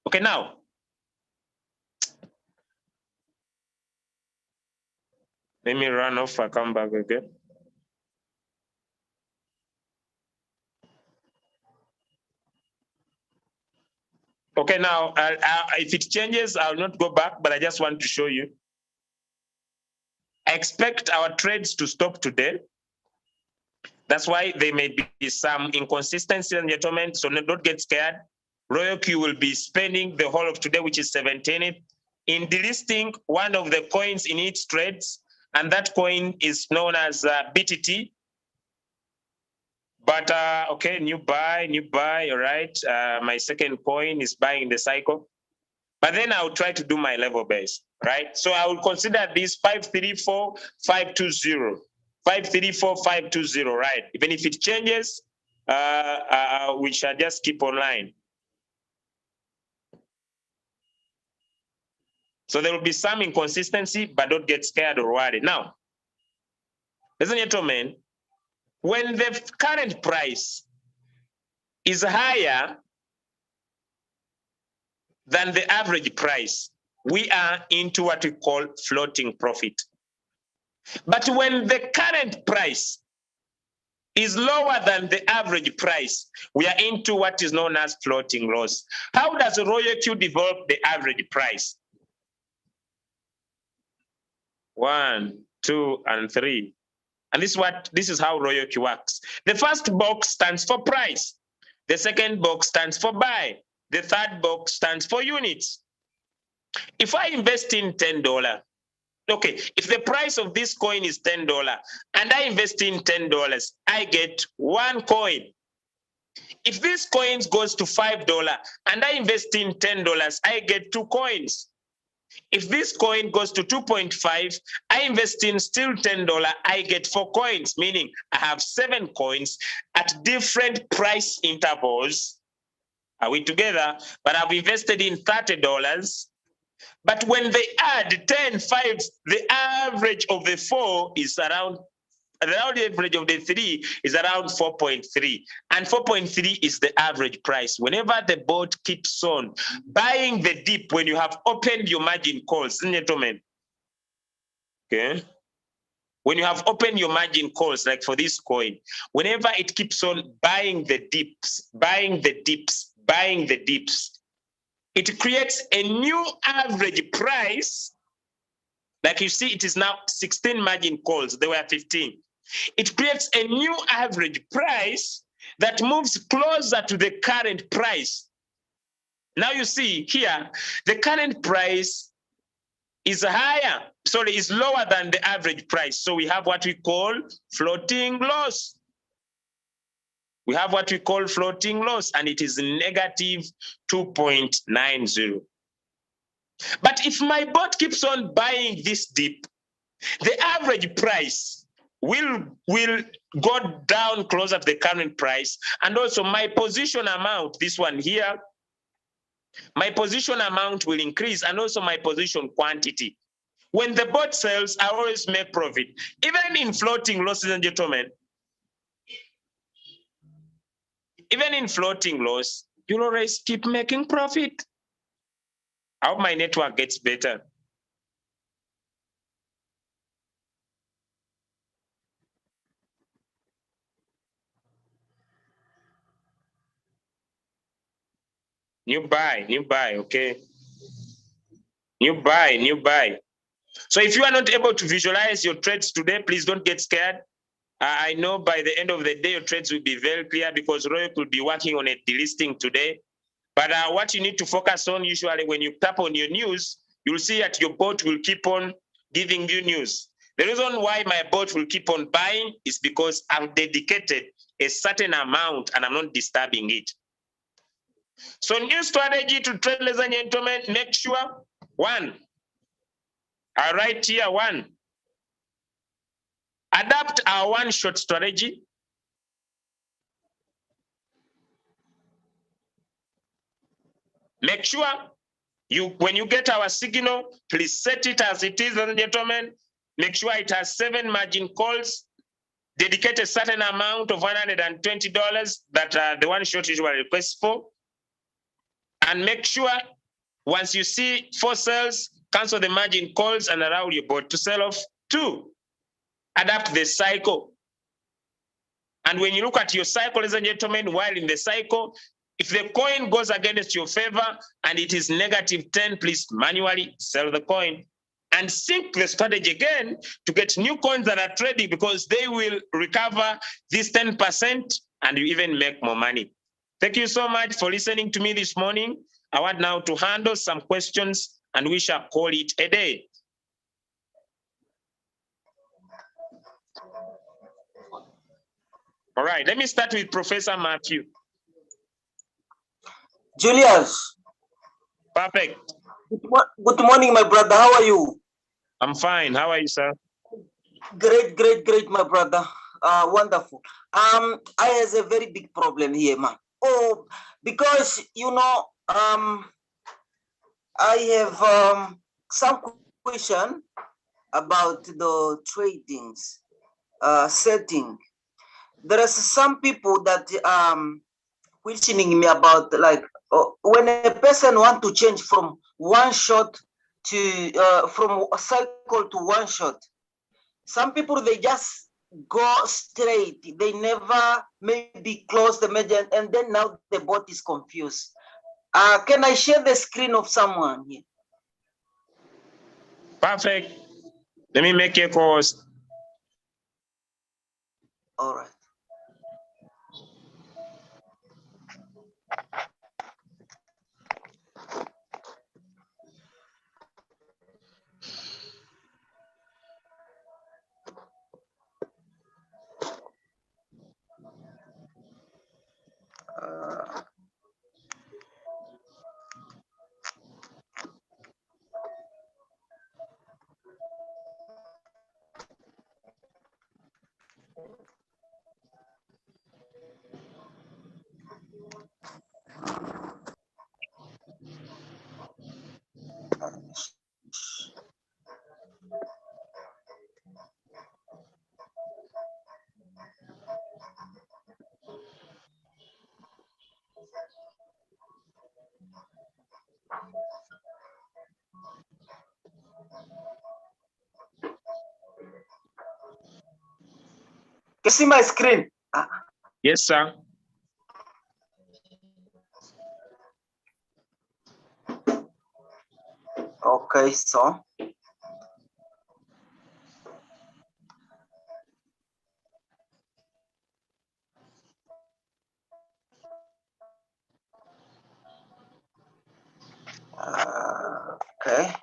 Okay, now let me run off. I come back again. Okay, now if it changes, I'll not go back, but I just want to show you. I expect our trades to stop today. That's why there may be some inconsistency, and gentlemen, so don't get scared. Royal Q will be spending the whole of today, which is 17th, in delisting one of the coins in its trades, and that coin is known as BTT. But okay, new buy, all right. My second coin is buying the cycle. But then I'll try to do my level base, right? So I will consider this 534,520. 534,520, right? Even if it changes, we shall just keep online. So there will be some inconsistency, but don't get scared or worried. Now, ladies and gentlemen, when the current price is higher than the average price, we are into what we call floating profit. But when the current price is lower than the average price, we are into what is known as floating loss. How does Royal Q develop the average price? 1, 2, and 3. And this is how Royal Q works. The first box stands for price. The second box stands for buy. The third box stands for units. If I invest in $10, okay, if the price of this coin is $10 and I invest in $10, I get 1 coin. If this coin goes to $5 and I invest in $10, I get 2 coins. If this coin goes to 2.5, I invest in still $10, I get 4 coins, meaning I have 7 coins at different price intervals. Are we together? But I've invested in $30. But when they add 10 fives, the average of the 4 is around, the average of the 3 is around 4.3. And 4.3 is the average price. Whenever the bot keeps on buying the dip, when you have opened your margin calls, gentlemen, okay? When you have opened your margin calls, like for this coin, whenever it keeps on buying the dips, buying the dips, buying the dips, it creates a new average price. Like you see, it is now 16 margin calls. There were 15. It creates a new average price that moves closer to the current price. Now you see here, the current price is higher, sorry, is lower than the average price. So we have what we call floating loss. We have what we call floating loss, and it is negative 2.90. But if my bot keeps on buying this dip, the average price will go down closer to the current price. And also my position amount, this one here, my position amount will increase, and also my position quantity. When the bot sells, I always make profit. Even in floating loss, ladies and gentlemen, even in floating loss, you'll always keep making profit. I hope my network gets better. New buy, okay? New buy. So if you are not able to visualize your trades today, please don't get scared. I know by the end of the day, your trades will be very clear because Roy will be working on a delisting today. But what you need to focus on, usually when you tap on your news, you'll see that your bot will keep on giving you news. The reason why my bot will keep on buying is because I've dedicated a certain amount and I'm not disturbing it. So new strategy to trade, ladies and gentlemen, make sure, 1, I write here 1, adapt our 1 short strategy. Make sure when you get our signal, please set it as it is, ladies and gentlemen. Make sure it has 7 margin calls. Dedicate a certain amount of $120 that the 1 short usually requests for. And make sure once you see 4 sales, cancel the margin calls and allow your bot to sell off 2. Adapt the cycle. And when you look at your cycle, ladies and gentlemen, while in the cycle, if the coin goes against your favor and it is -10, please manually sell the coin and sync the strategy again to get new coins that are trading, because they will recover this 10% and you even make more money. Thank you so much for listening to me this morning. I want now to handle some questions and we shall call it a day. All right, let me start with Professor Matthew. Julius. Perfect. Good morning, my brother. How are you? I'm fine. How are you, sir? Great, my brother. Wonderful. I has a very big problem here, man. Oh, because I have some question about the tradings setting. There are some people that questioning me about, like, when a person want to change from 1 shot to from a cycle to 1 shot. Some people, they just go straight. They never maybe close the media, and then now the bot is confused. Can I share the screen of someone here? Perfect. Let me make a course. All right. Can you see my screen? Yes, sir. Okay, so okay.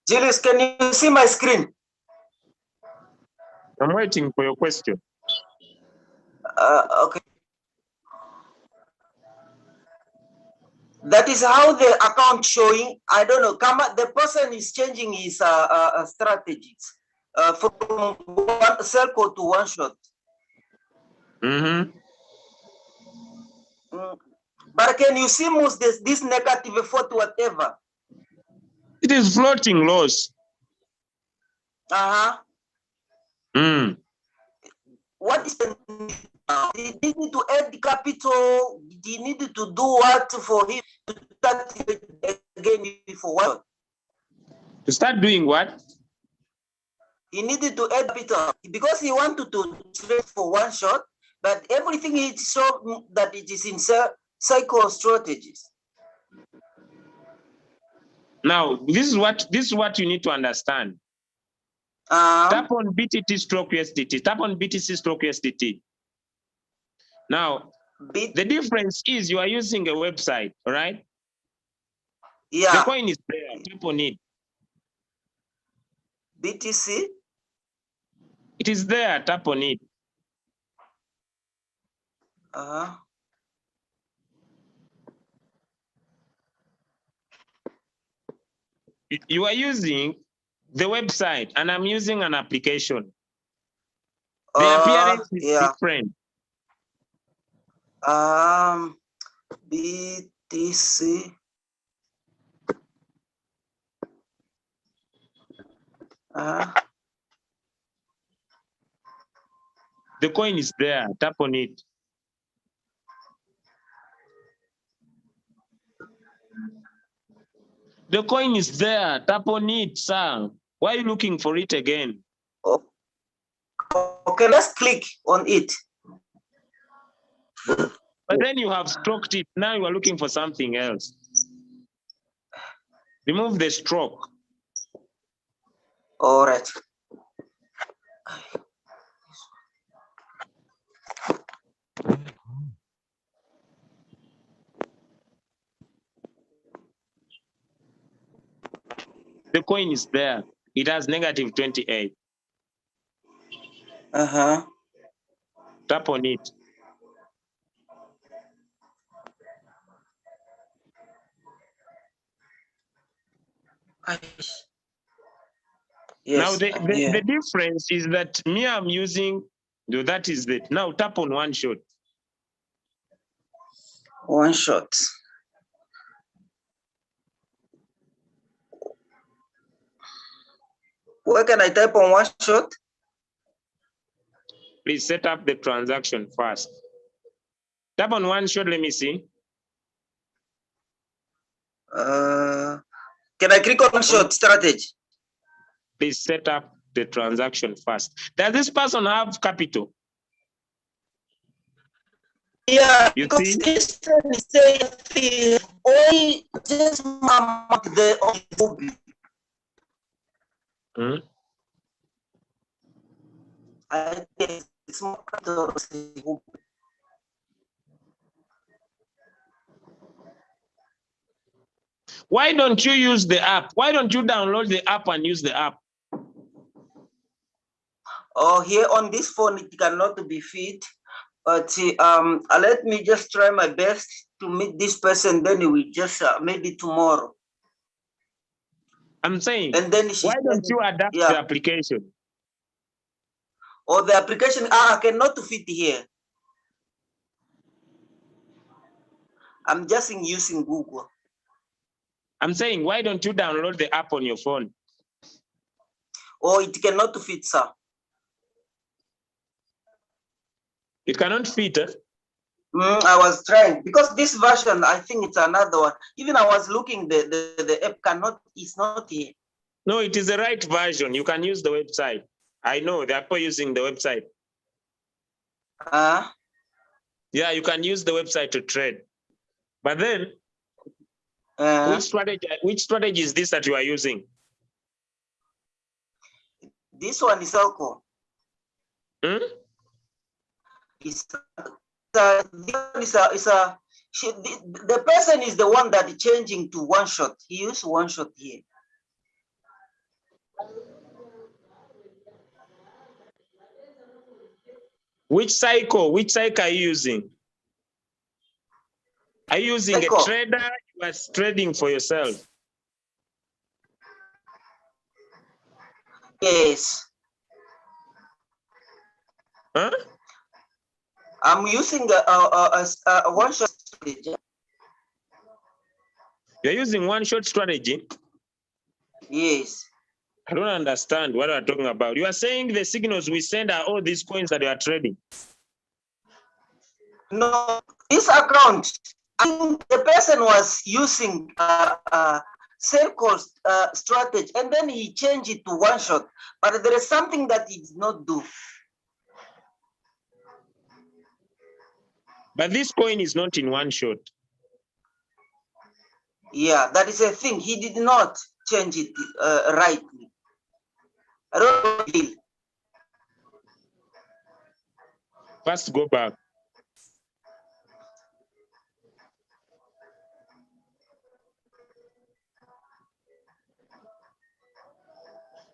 Julius, can you see my screen? I'm waiting for your question. Okay. That is how the account showing. I don't know. The person is changing his strategies from one circle to one shot. Mm-hmm. But can you see most this negative effort, whatever? It is floating loss. What is the do you need to add the capital? Do you need to do what for him to start again for what? To start doing what? He needed to add capital because he wanted to trade for one shot, but everything he showed that it is in cycle strategies. Now, this is what you need to understand. Tap on BTT stroke USDT. Tap on BTC stroke USDT. Now, the difference is you are using a website, all right? Yeah. The coin is there. Tap on it. BTC? It is there. Tap on it. You are using the website, and I'm using an application. The appearance is different. BTC. The coin is there. Tap on it. The coin is there. Tap on it, sir. Why are you looking for it again? Okay, let's click on it. But then you have stroked it. Now you are looking for something else. Remove the stroke. All right. The coin is there. It has negative 28. Tap on it. Yes, now the difference is that me, I'm using, that is it. Now tap on one shot. One shot. Where can I type on one shot? Please set up the transaction first. Tap on one shot, let me see. Can I click on short strategy? Please set up the transaction first. Does this person have capital? Yeah, you because see? this say only just the I think it's more capital. Why don't you use the app? Why don't you download the app and use the app? Oh, here on this phone it cannot be fit, but let me just try my best to meet this person. Then we just maybe tomorrow. I'm saying, and then why don't you adapt the application? Or the application cannot fit here. I'm just using Google. I'm saying, why don't you download the app on your phone? Or it cannot fit, sir. It cannot fit. I was trying because this version, I think it's another one. Even I was looking, the app cannot, it's not here. No, it is the right version. You can use the website. I know the Apple using the website. Yeah, you can use the website to trade. But then, which strategy is this that you are using? This one is Alco. The person is the one that is changing to one shot. He used one shot here. Which cycle are you using? Are you using a trader? You are trading for yourself. Yes. Huh? I'm using a one shot strategy. You're using one shot strategy? Yes. I don't understand what you're talking about. You are saying the signals we send are all these coins that you are trading. No, this account, I think the person was using sell cost strategy, and then he changed it to one shot. But there is something that he did not do. But this coin is not in one shot. Yeah, that is a thing. He did not change it rightly. I don't know. First, go back.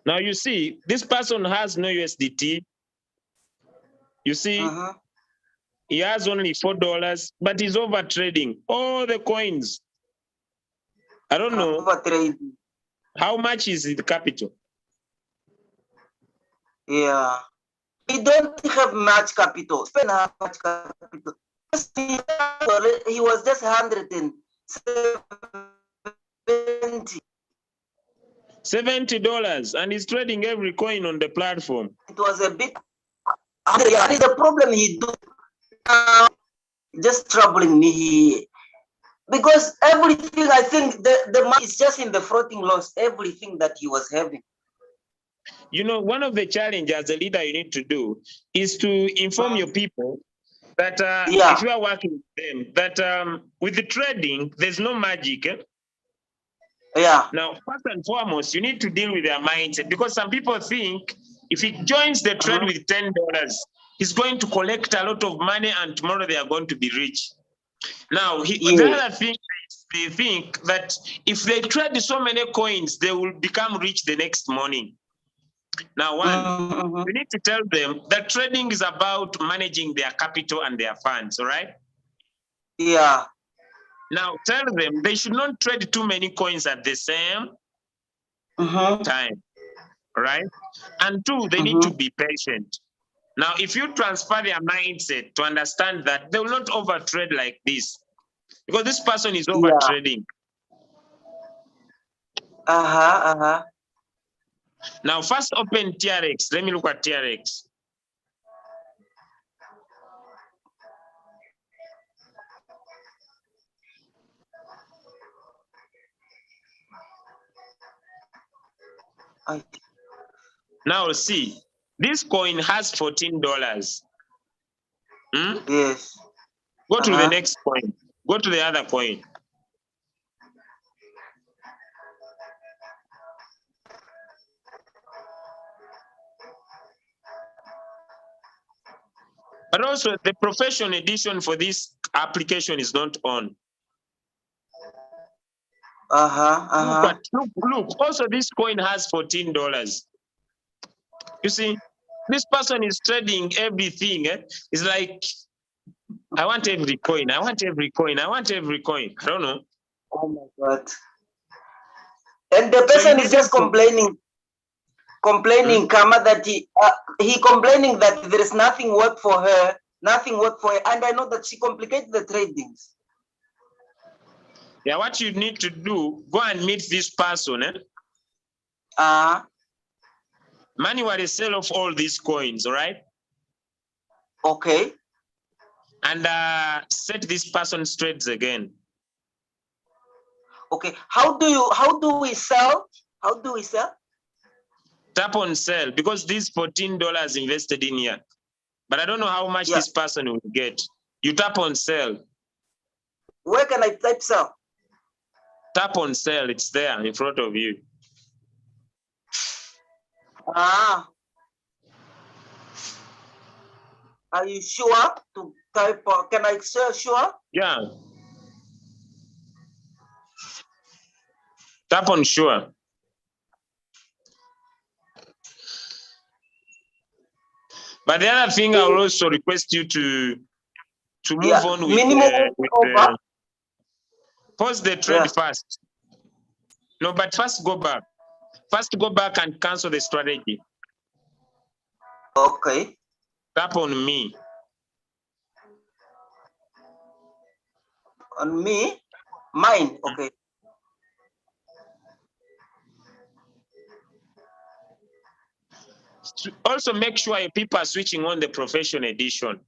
Now you see, this person has no USDT. You see, he has only $4, but he's over trading all the coins. I don't know. How much is the capital? Yeah. We don't have much capital. Spend how much capital. he was just 170. $70, and he's trading every coin on the platform. It was a bit. That is the problem he do now, just troubling me. Because everything, I think the money is just in the floating loss, everything that he was having. You know, one of the challenges as a leader you need to do is to inform your people that if you are working with them, that with the trading, there's no magic. Yeah. Now, first and foremost, you need to deal with their mindset, because some people think if he joins the trade with $10, he's going to collect a lot of money and tomorrow they are going to be rich. Now, the other thing is they think that if they trade so many coins, they will become rich the next morning. Now, you need to tell them that trading is about managing their capital and their funds, all right? Yeah. Now, tell them they should not trade too many coins at the same time, right? And two, they need to be patient. Now, if you transfer their mindset to understand that they will not overtrade like this, because this person is overtrading. Now, first open TRX. Let me look at TRX. Now see, this coin has $14. Yes. Go to the next coin. Go to the other coin. But also the professional edition for this application is not on. Look, also this coin has $14. You see, this person is trading everything. It's like, I want every coin, I want every coin, I want every coin. I don't know. Oh my God. And the person is just complaining, Kama, that he complaining that there is nothing work for her, and I know that she complicated the tradings. Yeah, what you need to do, go and meet this person. Manually sell off all these coins, all right? Okay. And set this person's trades again. Okay. How do we sell? How do we sell? Tap on sell, because this $14 invested in here. But I don't know how much this person will get. You tap on sell. Where can I type sell? Tap on sell, it's there in front of you. Are you sure to type? Can I say sure? Yeah. Tap on sure. But the other thing I will also request you to move on with pause the trade first. No, but first go back. First go back and cancel the strategy. Okay. Tap on me. On me? Mine, okay. Also make sure your people are switching on the professional edition.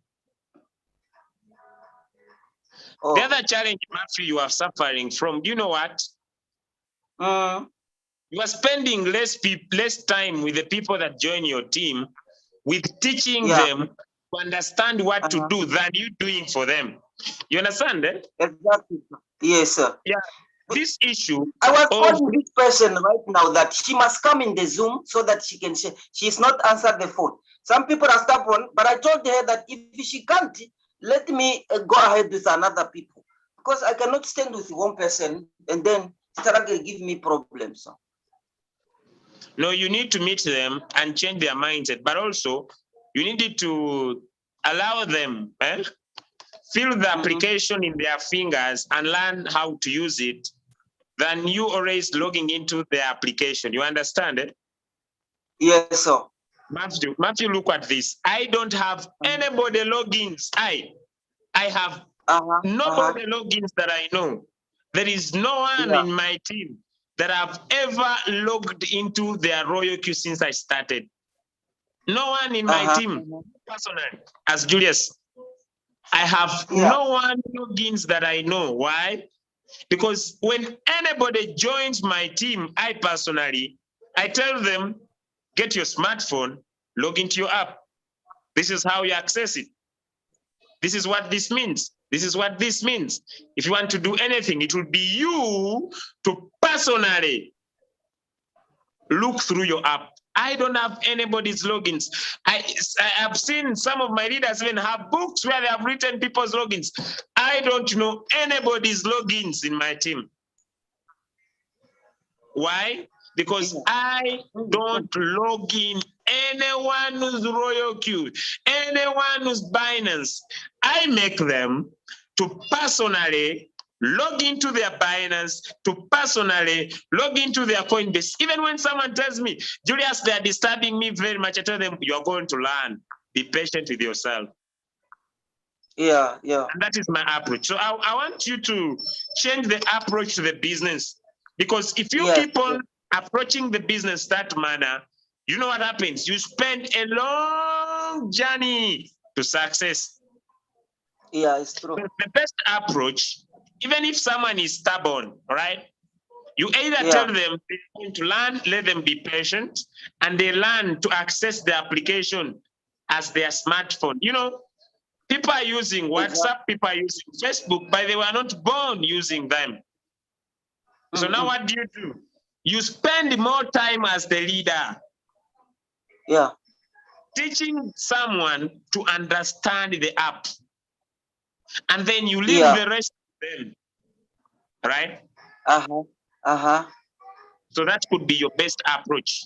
The other challenge, Matthew, you are suffering from, do you know what? You are spending less time with the people that join your team with teaching them to understand what to do than you doing for them. You understand that? Exactly. Yes, sir. Yeah. This issue. I was calling this person right now that she must come in the Zoom so that she can share. She's not answered the phone. Some people are stubborn, but I told her that if she can't, let me go ahead with another people, because I cannot stand with one person and then start to give me problems. No, you need to meet them and change their mindset, but also you needed to allow them feel the application in their fingers and learn how to use it than you always logging into the application. You understand it? Yes, sir. Matthew, look at this. I don't have anybody logins. I have Uh-huh. nobody logins that I know. There is no one Yeah. in my team that I've ever logged into their royal queue since I started. No one in my team, personally, as Julius. I have Yeah. no one logins that I know. Why? Because when anybody joins my team, I personally, I tell them, get your smartphone, log into your app. This is how you access it. This is what this means. This is what this means. If you want to do anything, it will be you to personally look through your app. I don't have anybody's logins. I have seen some of my leaders even have books where they have written people's logins. I don't know anybody's logins in my team. Why? Because I don't log in anyone who's royal queue, anyone who's Binance. I make them to personally log into their Binance, to personally log into their Coinbase. Even when someone tells me, Julius, they are disturbing me very much, I tell them, you're going to learn. Be patient with yourself. Yeah, yeah. And that is my approach. So I want you to change the approach to the business. Because if you keep on approaching the business that manner, you know what happens? You spend a long journey to success. Yeah, it's true. So the best approach, even if someone is stubborn, right? You either tell them they're going to learn, let them be patient, and they learn to access the application as their smartphone. You know, people are using WhatsApp, people are using Facebook, but they were not born using them. So now what do? You spend more time as the leader. Yeah. Teaching someone to understand the app. And then you leave the rest of them. Right? So that could be your best approach.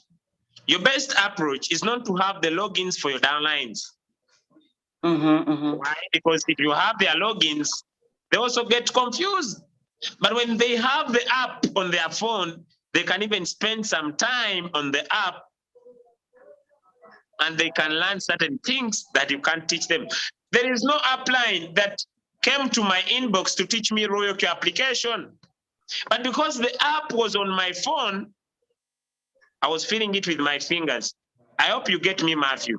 Your best approach is not to have the logins for your downlines. Why? Because if you have their logins, they also get confused. But when they have the app on their phone, they can even spend some time on the app and they can learn certain things that you can't teach them. There is no upline that came to my inbox to teach me royal queue application. But because the app was on my phone, I was feeling it with my fingers. I hope you get me, Matthew.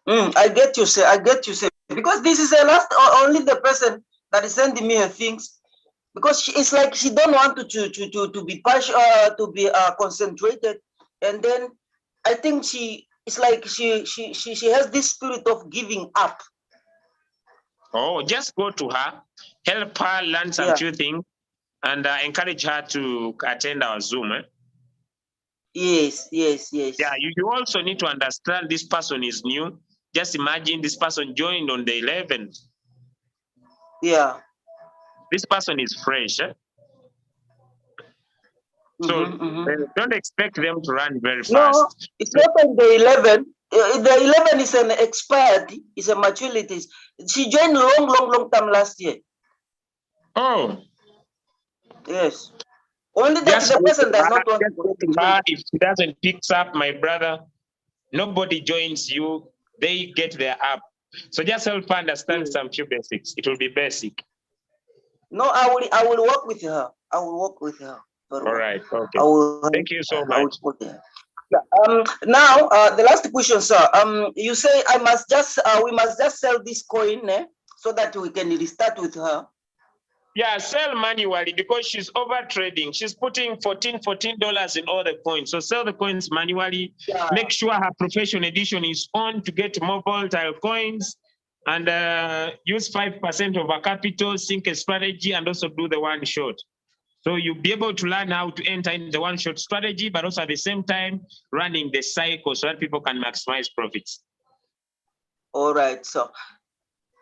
I get you, sir. I get you, sir. Because this is the last, only the person that is sending me her things. Because it's like she don't want to be concentrated, and then I think it's like she has this spirit of giving up. Oh, just go to her, help her learn some few things, and encourage her to attend our Zoom. Yes. Yeah, you also need to understand this person is new. Just imagine this person joined on the 11th. Yeah. This person is fresh. So don't expect them to run very fast. No, it's not on the 11. The 11 is an expired, it's a maturity. She joined long time last year. Oh. Yes. Only that the person does not want to go to her. If she doesn't pick up, my brother, nobody joins you. They get their app. So just help her understand some few basics. It will be basic. No, I will work with her. I will work with her. All right. Okay. Thank you so much. Yeah. Now, the last question, sir. You say we must just sell this coin, so that we can restart with her. Yeah, sell manually because she's over trading. She's putting $14 in all the coins. So sell the coins manually. Yeah. Make sure her professional edition is on to get more volatile coins, and use 5% of her capital, sync a strategy, and also do the one shot. So you'll be able to learn how to enter in the one shot strategy, but also at the same time running the cycle so that people can maximize profits. All right, so.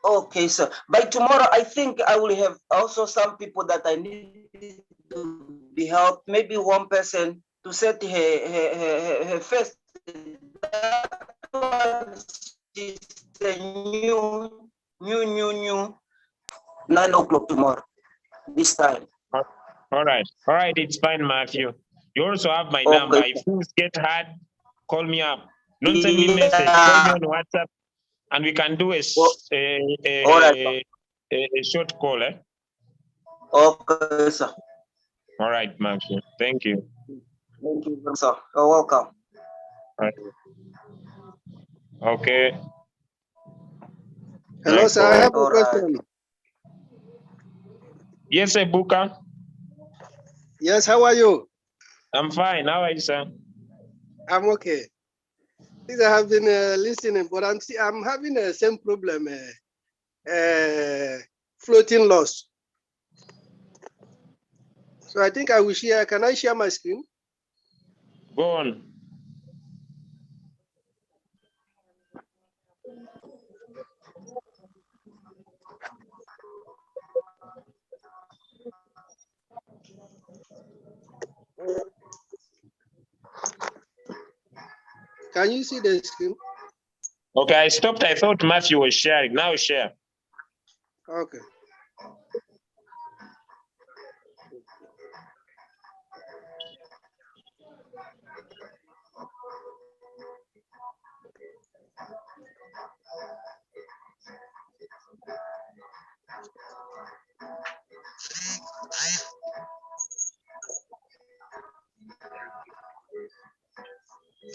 Okay, so by tomorrow, I think I will have also some people that I need to be helped. Maybe one person to set her first. She's a new 9 o'clock tomorrow, this time. All right, it's fine, Matthew. You also have my number. If things get hard, call me up. Don't send me a message. Call me on WhatsApp. And we can do a a short call, eh? Okay, sir. All right, Matthew. Thank you. Thank you, sir. You're welcome. All right. Okay. Hello, Next sir. I call. have a All right. question. Yes, Ebuka. Yes, how are you? I'm fine. How are you, sir? I'm okay. Please, I have been listening, but I'm having the same problem. Floating loss. So I think I will share. Can I share my screen? Go on. Can you see the screen? Okay, I stopped. I thought Matthew was sharing. Now share. Okay.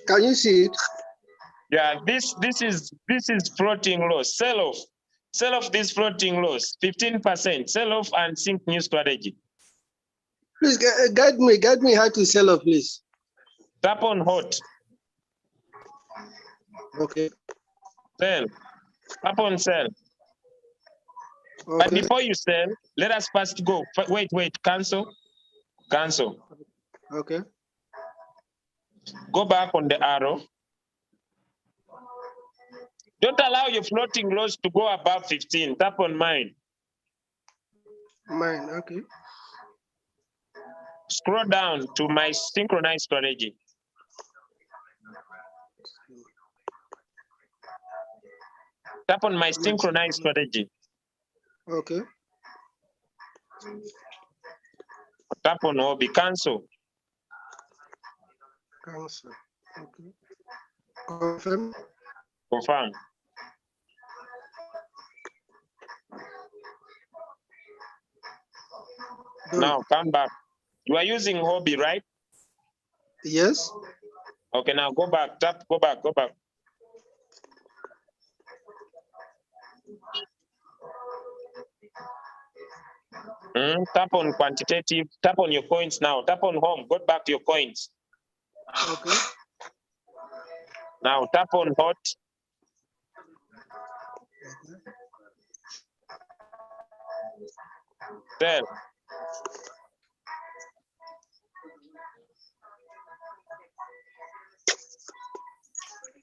Can you see it? Yeah, this is floating loss. Sell off this floating loss. 15%. Sell off and sync new strategy. Please guide me how to sell off, please. Tap on hot. Okay. Sell. Tap on sell. But Okay. before you sell, let us first go. Wait. Cancel. Cancel. Okay. Go back on the arrow. Don't allow your floating loss to go above 15. Tap on mine. Mine. Okay. Scroll down to my synchronized strategy. Tap on my synchronized strategy. Okay. Tap on hobby. Cancel. Cancel. Okay. Confirm. Confirm. Done. Now come back. You are using hobby, right? Yes. Okay, now go back. Tap. Go back. Tap on quantitative. Tap on your coins now. Tap on home. Go back to your coins. Okay. Now tap on hot. Sell.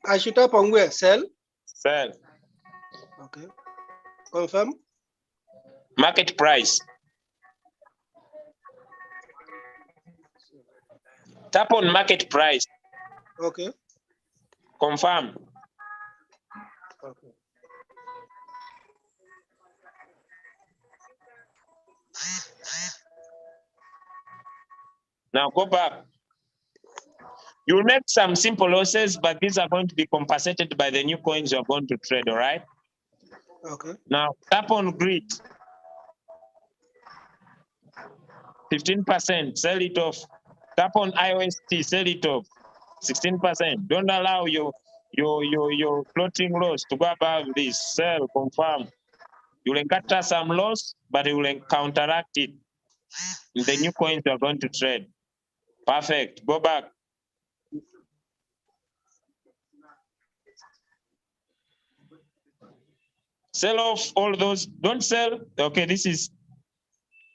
I should tap on where? Sell. Sell. Okay. Confirm. Market price. Tap on market price. Okay. Confirm. Okay. Now go back. You'll make some simple losses, but these are going to be compensated by the new coins you're going to trade, all right? Okay. Now tap on grid. 15%, sell it off. Tap on IOST, sell it off. 16%. Don't allow your floating loss to go above this. Sell, confirm. You will encounter some loss, but you will counteract it in the new coins you are going to trade. Perfect. Go back. Sell off all those. Don't sell. Okay, this is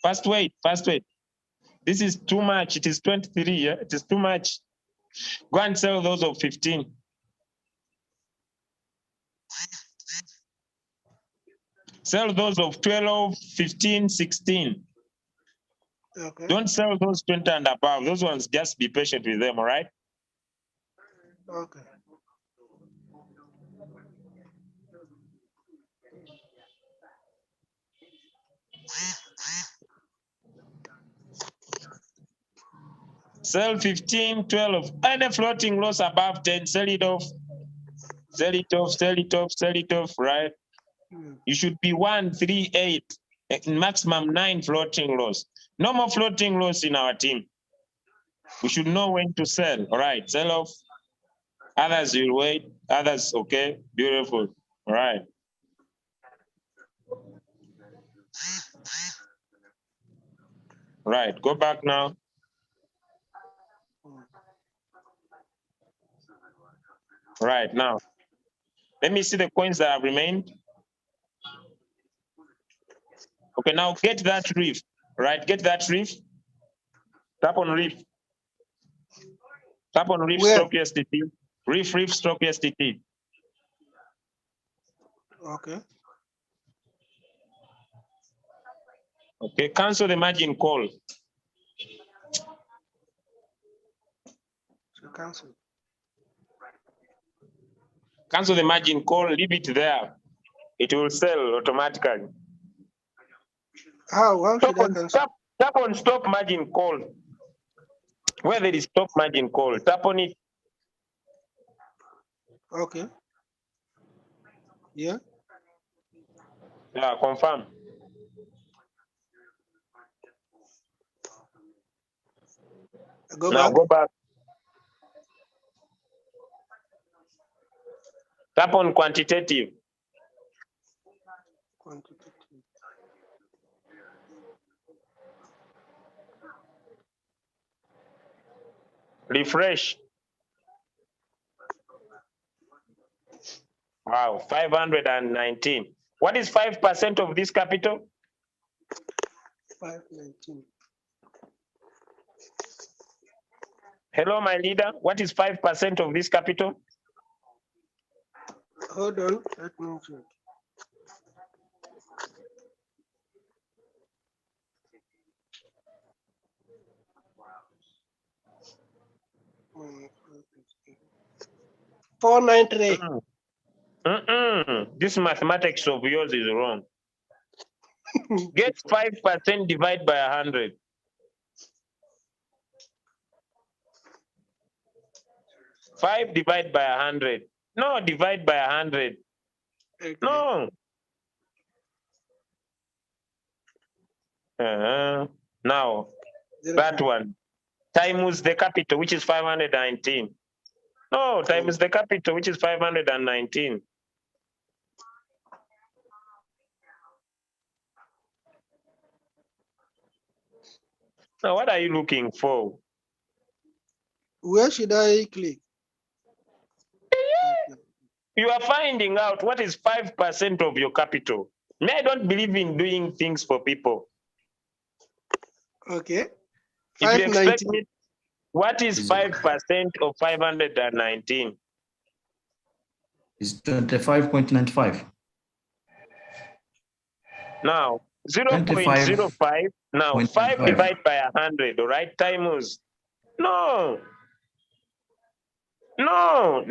fast wait. This is too much. It is 23. Yeah, it is too much. Go and sell those of 15. Sell those of 12, 15, 16. Okay. Don't sell those 20 and above. Those ones, just be patient with them, all right? Okay. Sell 15, 12. Any floating loss above 10, sell it off. Sell it off, right? You should be 138, maximum 9 floating loss. No more floating loss in our team. We should know when to sell. All right, sell off. Others will wait. Others, okay, beautiful. All right. Right, go back now. Right now. Let me see the coins that have remained. Okay, now get that reef. Right, get that reef. Tap on reef. Tap on reef Where? stroke USDT. Reef stroke USDT. Okay. Okay, cancel the margin call. So cancel. Cancel the margin call, leave it there. It will sell automatically. How should I cancel? Tap on stop margin call. Where there is stop margin call, tap on it. Okay. Yeah. Yeah, confirm. Go Now back. go back. Tap on quantitative. Quantitative. Refresh. Wow, 519. What is 5% of this capital? 519. Hello, my leader. What is 5% of this capital? Hold on. Let me check. Mm, 493. This mathematics of yours is wrong. Get 5% divided by 100. 5 divided by 100. No, divide by 100. Okay. No. Now, that one times the capital, which is 519. No, times the capital, which is 519. Now, what are you looking for? Where should I click? You are finding out what is 5% of your capital. Me, I don't believe in doing things for people. Okay. If you expect 519. me, what is 5% of 519? It's 25.95. Now, 0.05. Now, 5 25. divided by 100, all right? Times. No. No.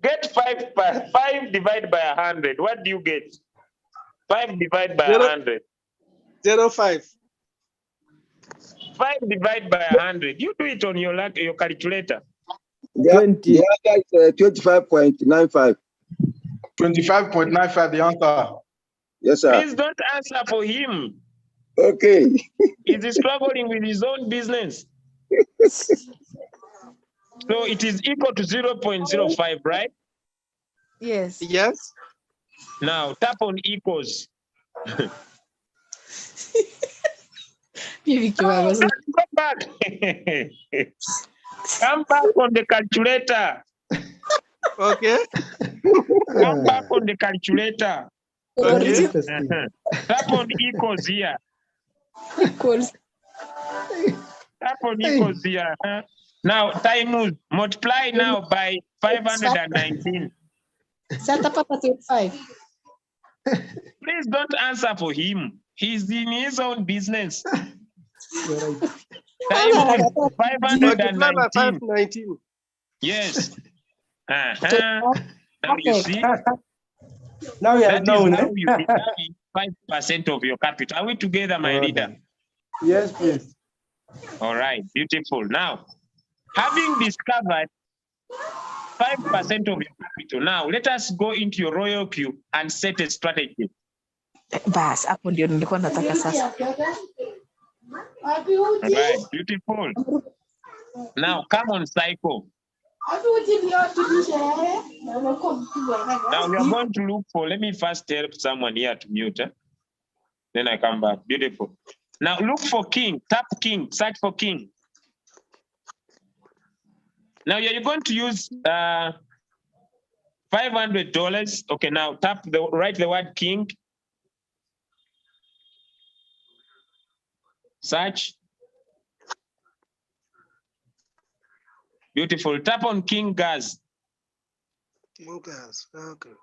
Get 5 divided by 100. What do you get? 5 divided by 100. 05. 5 divided by 100. You do it on your calculator. The answer is 25.95. 25.95, the answer. Yes, sir. Please don't answer for him. Okay. He's struggling with his own business. So it is equal to 0.05, right? Yes. Yes. Now tap on equals. Go Go back. Come back on the calculator. Okay. Come back on the calculator. Okay. Tap on equals here. Equals. Tap on equals here. Now times multiply now by 519. Set up a 5. Please don't answer for him. He's in his own business. Times Multiply by 519. 519. Yes. Now you see. Now you have That is known, how you determine 5% of your capital. Are we together, my leader? Yes, please. All right, beautiful. Now, having discovered 5% of your capital. Now, let us go into your royal queue and set a strategy. Bas, hapo ndio nilikuwa nataka sasa. All right, beautiful. Now, come on, cycle. Now, we are going to look for, let me first help someone here to mute. Then I come back. Beautiful. Now, look for king. Tap king. Search for king. Now, you're going to use $500. Okay, now write the word king. Search. Beautiful. Tap on King Gas. King Gas. Okay.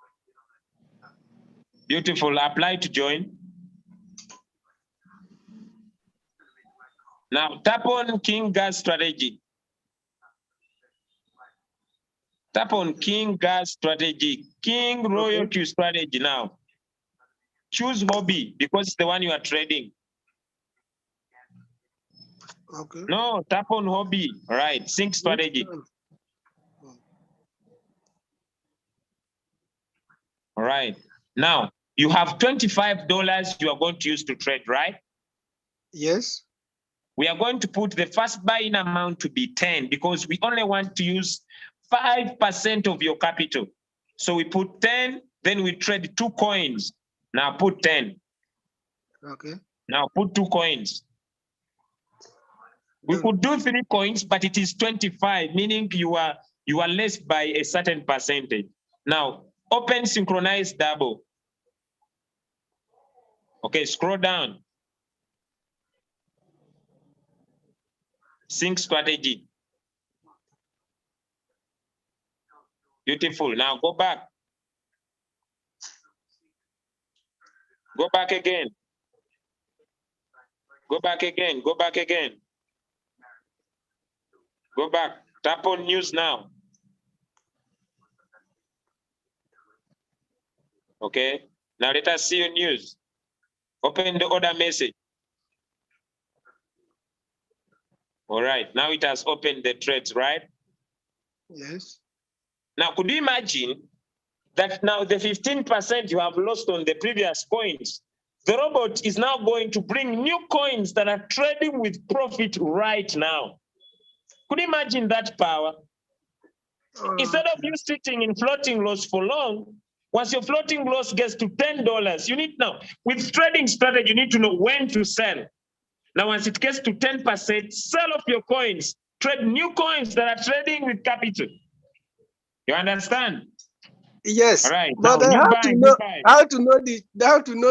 Beautiful. Apply to join. Now tap on King Gas strategy. Tap on King Gas strategy. King royalty strategy now. Choose hobby because it's the one you are trading. Okay. No, tap on hobby. All right. Sync strategy. All right. Now you have $25 you are going to use to trade, right? Yes. We are going to put the first buy-in amount to be 10 because we only want to use 5% of your capital. So we put 10, then we trade 2 coins. Now put 10. Okay. Now put 2 coins. We could do 3 coins, but it is 25, meaning you are less by a certain percentage. Now open synchronized double. Okay, scroll down. Sync strategy. Beautiful. Now go back. Go back again. Go back again. Go back again. Go back. Tap on news now. Okay. Now let us see your news. Open the order message. All right. Now it has opened the trades, right? Yes. Now, could you imagine that now the 15% you have lost on the previous coins, the robot is now going to bring new coins that are trading with profit right now. Could you imagine that power? Instead of you sitting in floating loss for long, once your floating loss gets to $10, you need now, with trading strategy, you need to know when to sell. Now, once it gets to 10%, sell off your coins, trade new coins that are trading with capital. You understand? Yes. All right. But now, how to know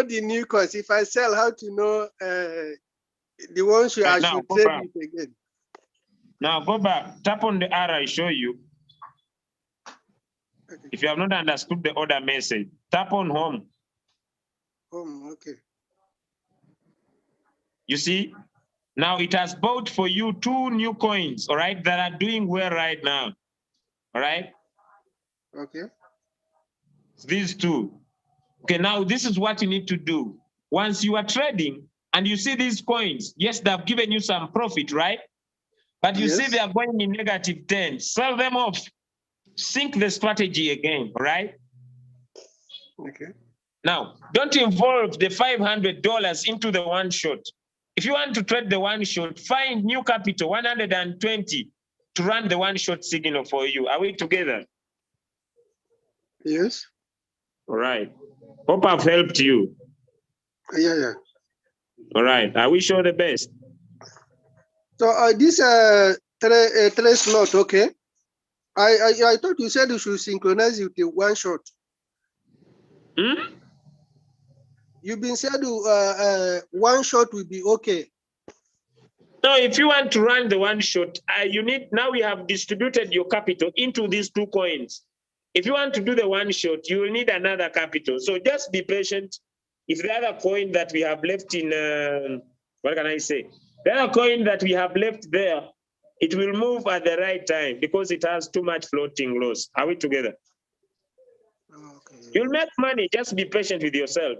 the new coins? If I sell, how to know the ones I should trade it again? Now go back. Tap on the arrow I show you. Okay. If you have not understood the order message, tap on home. Home, okay. You see? Now it has bought for you 2 new coins, all right, that are doing well right now. All right? Okay. These 2. Okay, now this is what you need to do. Once you are trading and you see these coins, yes, they have given you some profit, right? But you see they are going in negative 10. Sell them off. Sync the strategy again, all right? Okay. Now, don't involve the $500 into the one shot. If you want to trade the one shot, find new capital, 120, to run the one shot signal for you. Are we together? Yes. All right. Hope I've helped you. Yeah. All right. I wish you all the best. So this trade slot, okay? I thought you said you should synchronize it with one shot. You've been said one shot will be okay. No, if you want to run the one shot, you need, now we have distributed your capital into these 2 coins. If you want to do the one shot, you will need another capital. So just be patient. If the other coin that we have left in, what can I say? The other coin that we have left there, it will move at the right time because it has too much floating loss. Are we together? Okay. You'll make money. Just be patient with yourself.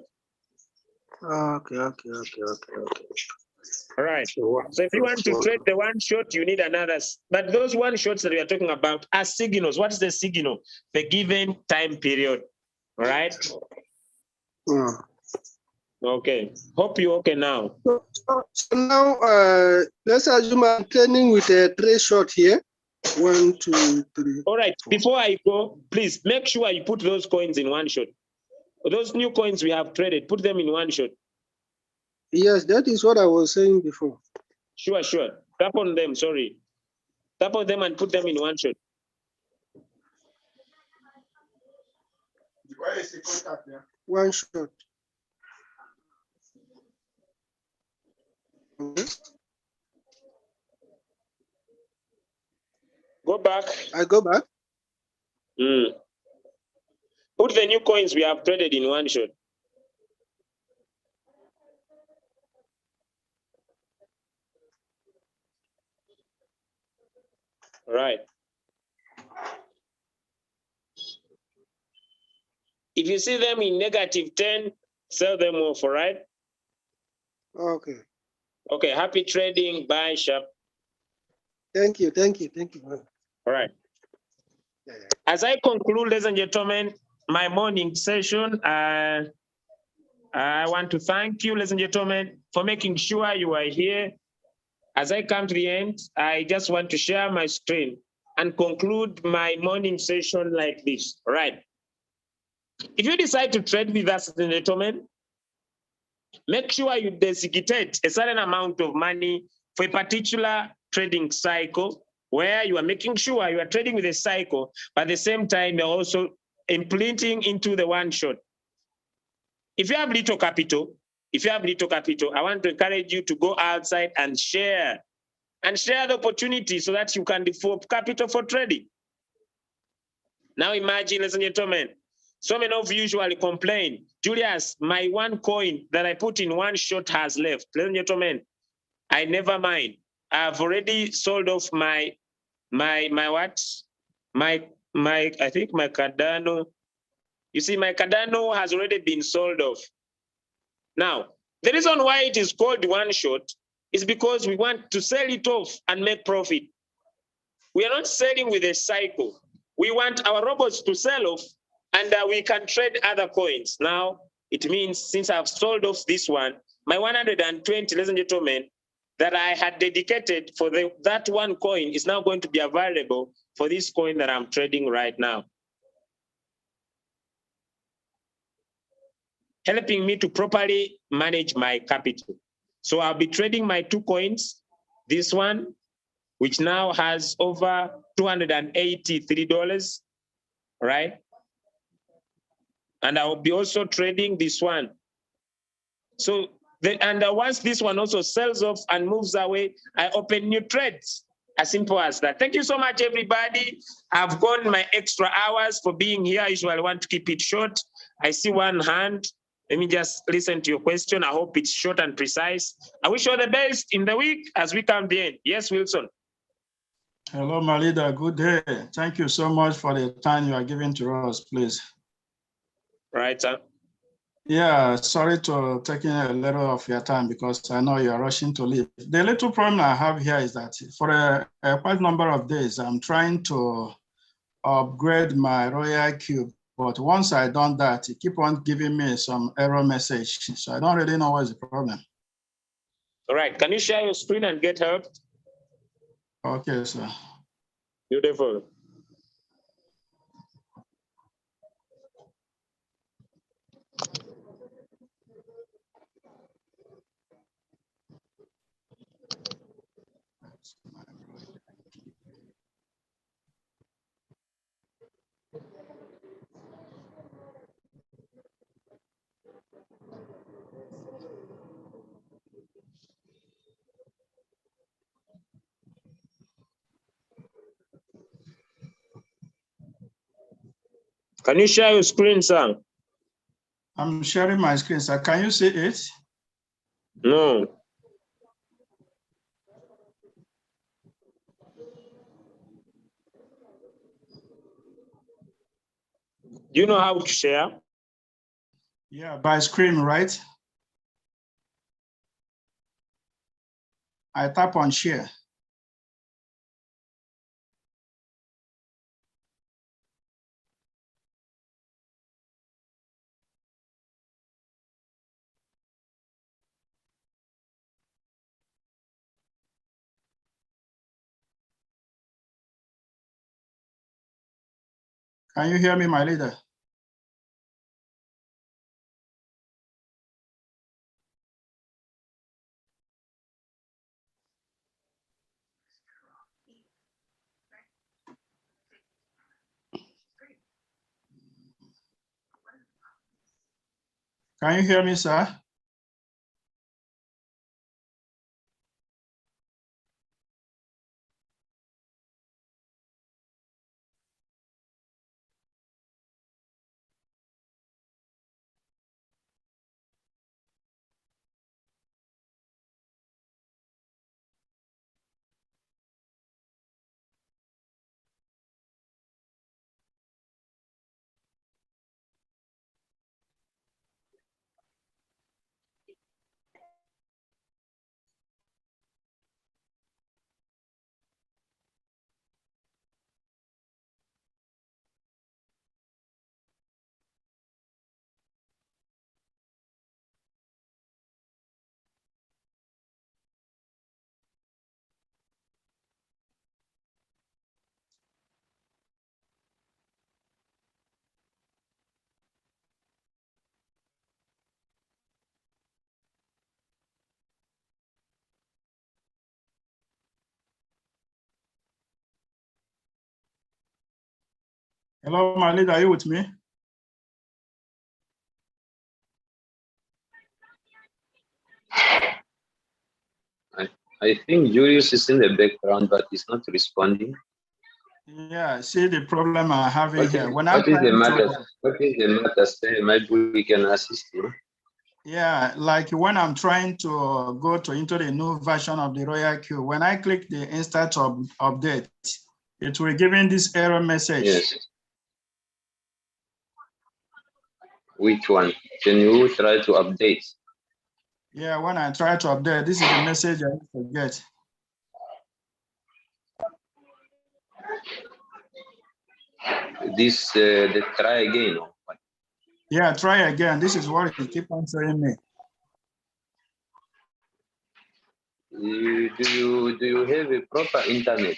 Okay. All right. So if you want to trade the one shot, you need another. But those one shots that we are talking about are signals. What is the signal? The given time period. All right. Okay. Hope you're okay now. So now, let's assume I'm training with a 3 shot here. 1, 2, 3. All right. Before I go, please make sure you put those coins in one shot. Those new coins we have traded, put them in one shot. Yes, that is what I was saying before. Sure. Tap on them. Sorry. Tap on them and put them in one shot. One shot. Go back. I go back. Put the new coins we have traded in one shot. All right. If you see them in -10, sell them off, all right? Okay. Okay, happy trading. Bye, Sharp. Thank you. All right. As I conclude, ladies and gentlemen, my morning session, I want to thank you, ladies and gentlemen, for making sure you are here. As I come to the end, I just want to share my screen and conclude my morning session like this. All right. If you decide to trade with us, ladies and gentlemen, make sure you designate a certain amount of money for a particular trading cycle where you are making sure you are trading with a cycle, but at the same time, you're also implementing into the one shot. If you have little capital, I want to encourage you to go outside and share the opportunity so that you can develop capital for trading. Now imagine, ladies and gentlemen, so many of you usually complain, Julius, my one coin that I put in one shot has left. Ladies and gentlemen, I never mind. I've already sold off my what? I think my Cardano. You see, my Cardano has already been sold off. Now, the reason why it is called one shot is because we want to sell it off and make profit. We are not selling with a cycle. We want our robots to sell off and we can trade other coins. Now, it means since I've sold off this one, my 120, ladies and gentlemen, that I had dedicated for that one coin is now going to be available for this coin that I'm trading right now, helping me to properly manage my capital. So I'll be trading my 2 coins, this one, which now has over $283, right? And I will be also trading this one. So, once this one also sells off and moves away, I open new trades. As simple as that. Thank you so much, everybody. I've gone my extra hours for being here. I usually want to keep it short. I see one hand. Let me just listen to your question. I hope it's short and precise. I wish you all the best in the week as we come to the end. Yes, Wilson. Hello, my leader. Good day. Thank you so much for the time you are giving to us, please. Right, sir. Yeah, sorry to taking a little of your time because I know you are rushing to leave. The little problem I have here is that for a quite number of days, I'm trying to upgrade my Royal Cube. But once I done that, it keep on giving me some error message. So I don't really know what's the problem. All right. Can you share your screen and get help? Okay, sir. Beautiful. Can you share your screen, sir? I'm sharing my screen, sir. Can you see it? No. Do you know how to share? Yeah, by screen, right? I tap on share. Can you hear me, my leader? Can you hear me, sir? Hello, my leader, are you with me? I think Julius is in the background, but he's not responding. Yeah, see the problem I'm having here. When What is the matter? What is the matter? Say, maybe we can assist you. Yeah, like when I'm trying to go into the new version of the Royal Queue, when I click the instant update, it will give me this error message. Yes. Which one? Can you try to update? Yeah, when I try to update, this is the message I need to get. This, the try again. Yeah, try again. This is what it keeps on showing me. Do you have a proper internet?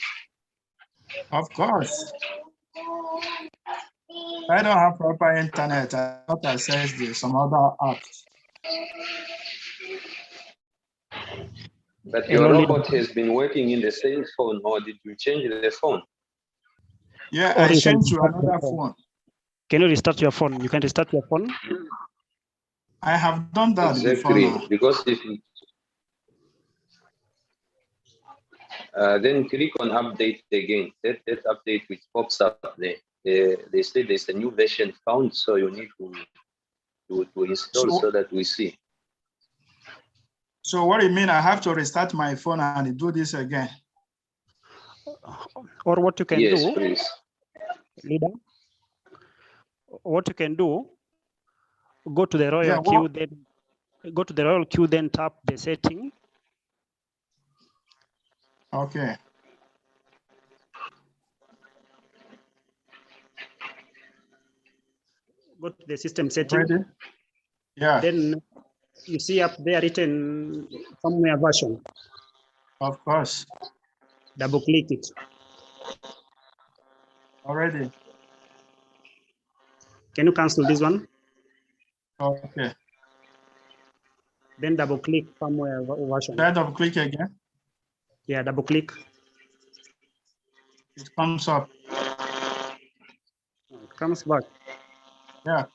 Of course. I don't have proper internet. I not access some other apps. But your robot has been working in the same phone, or did you change the phone? Yeah, I changed to another phone. Can you restart your phone? You can restart your phone. I have done that exactly, before now. Because if you, then click on update again. That update which pops up there. They say there's a new version found, so you need to install so that we see. So what do you mean? I have to restart my phone and do this again? Or what you can do, please. Leader, what you can do, go to the Royal Queue, then go to the Royal Queue, then tap the setting. Okay. Go to the system setting. Ready? Yeah. Then you see up there written somewhere version. Of course. Double click it. Already. Can you cancel this one? Okay. Then double click somewhere version. Should I double click again? Yeah, double click. It comes up. It comes back. Yeah.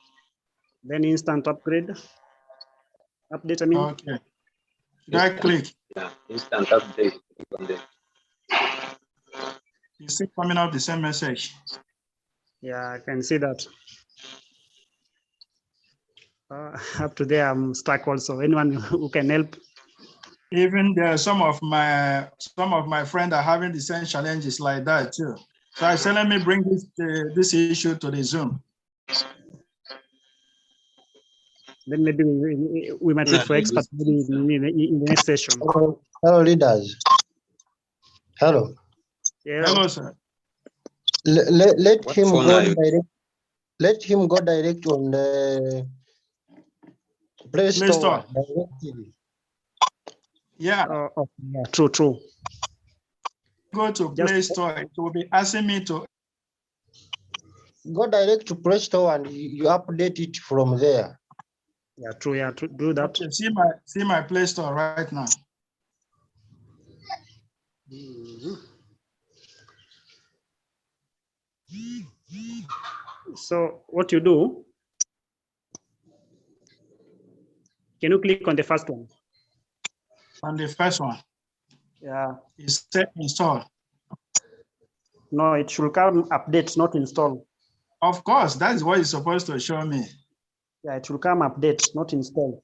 Then instant upgrade. Update, I mean. Okay. Should I click? Yeah, instant update. You see coming out the same message. Yeah, I can see that. Up to there, I'm stuck also. Anyone who can help? Even there, some of my friends are having the same challenges like that too. So I said, let me bring this issue to the Zoom. Then maybe we might wait for experts in the next session. Hello, leaders. Hello. Yeah. Hello, sir. Let What him phone go are you? direct. Let him go direct on the Play Play Store. Store directly. Yeah. Yeah, true. Go to Play Store. It will be asking me to. Go direct to Play Store and you update it from there. Yeah, true. Yeah, to do that. Okay, see my Play Store right now. So what you do? Can you click on the first one? On the first one. Yeah. It's set install. No, it should come update, not install. Of course, that's what it's supposed to show me. Yeah, it will come update, not install.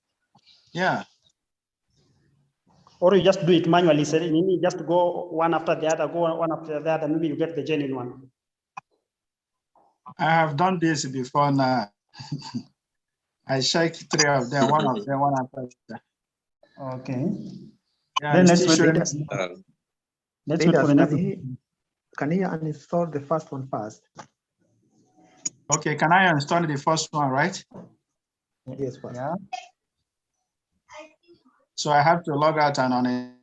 Yeah. Or you just do it manually. So you just go one after the other, go one after the other. Maybe you get the genuine one. I have done this before now. I checked 3 of them, one of them, one after the other. Okay. Yeah, Then it's let's still wait. showing. Let's wait for the next. Can he uninstall the first one first? Okay, can I install the first one, right? Yes, first. Yeah. So I have to log out and on it.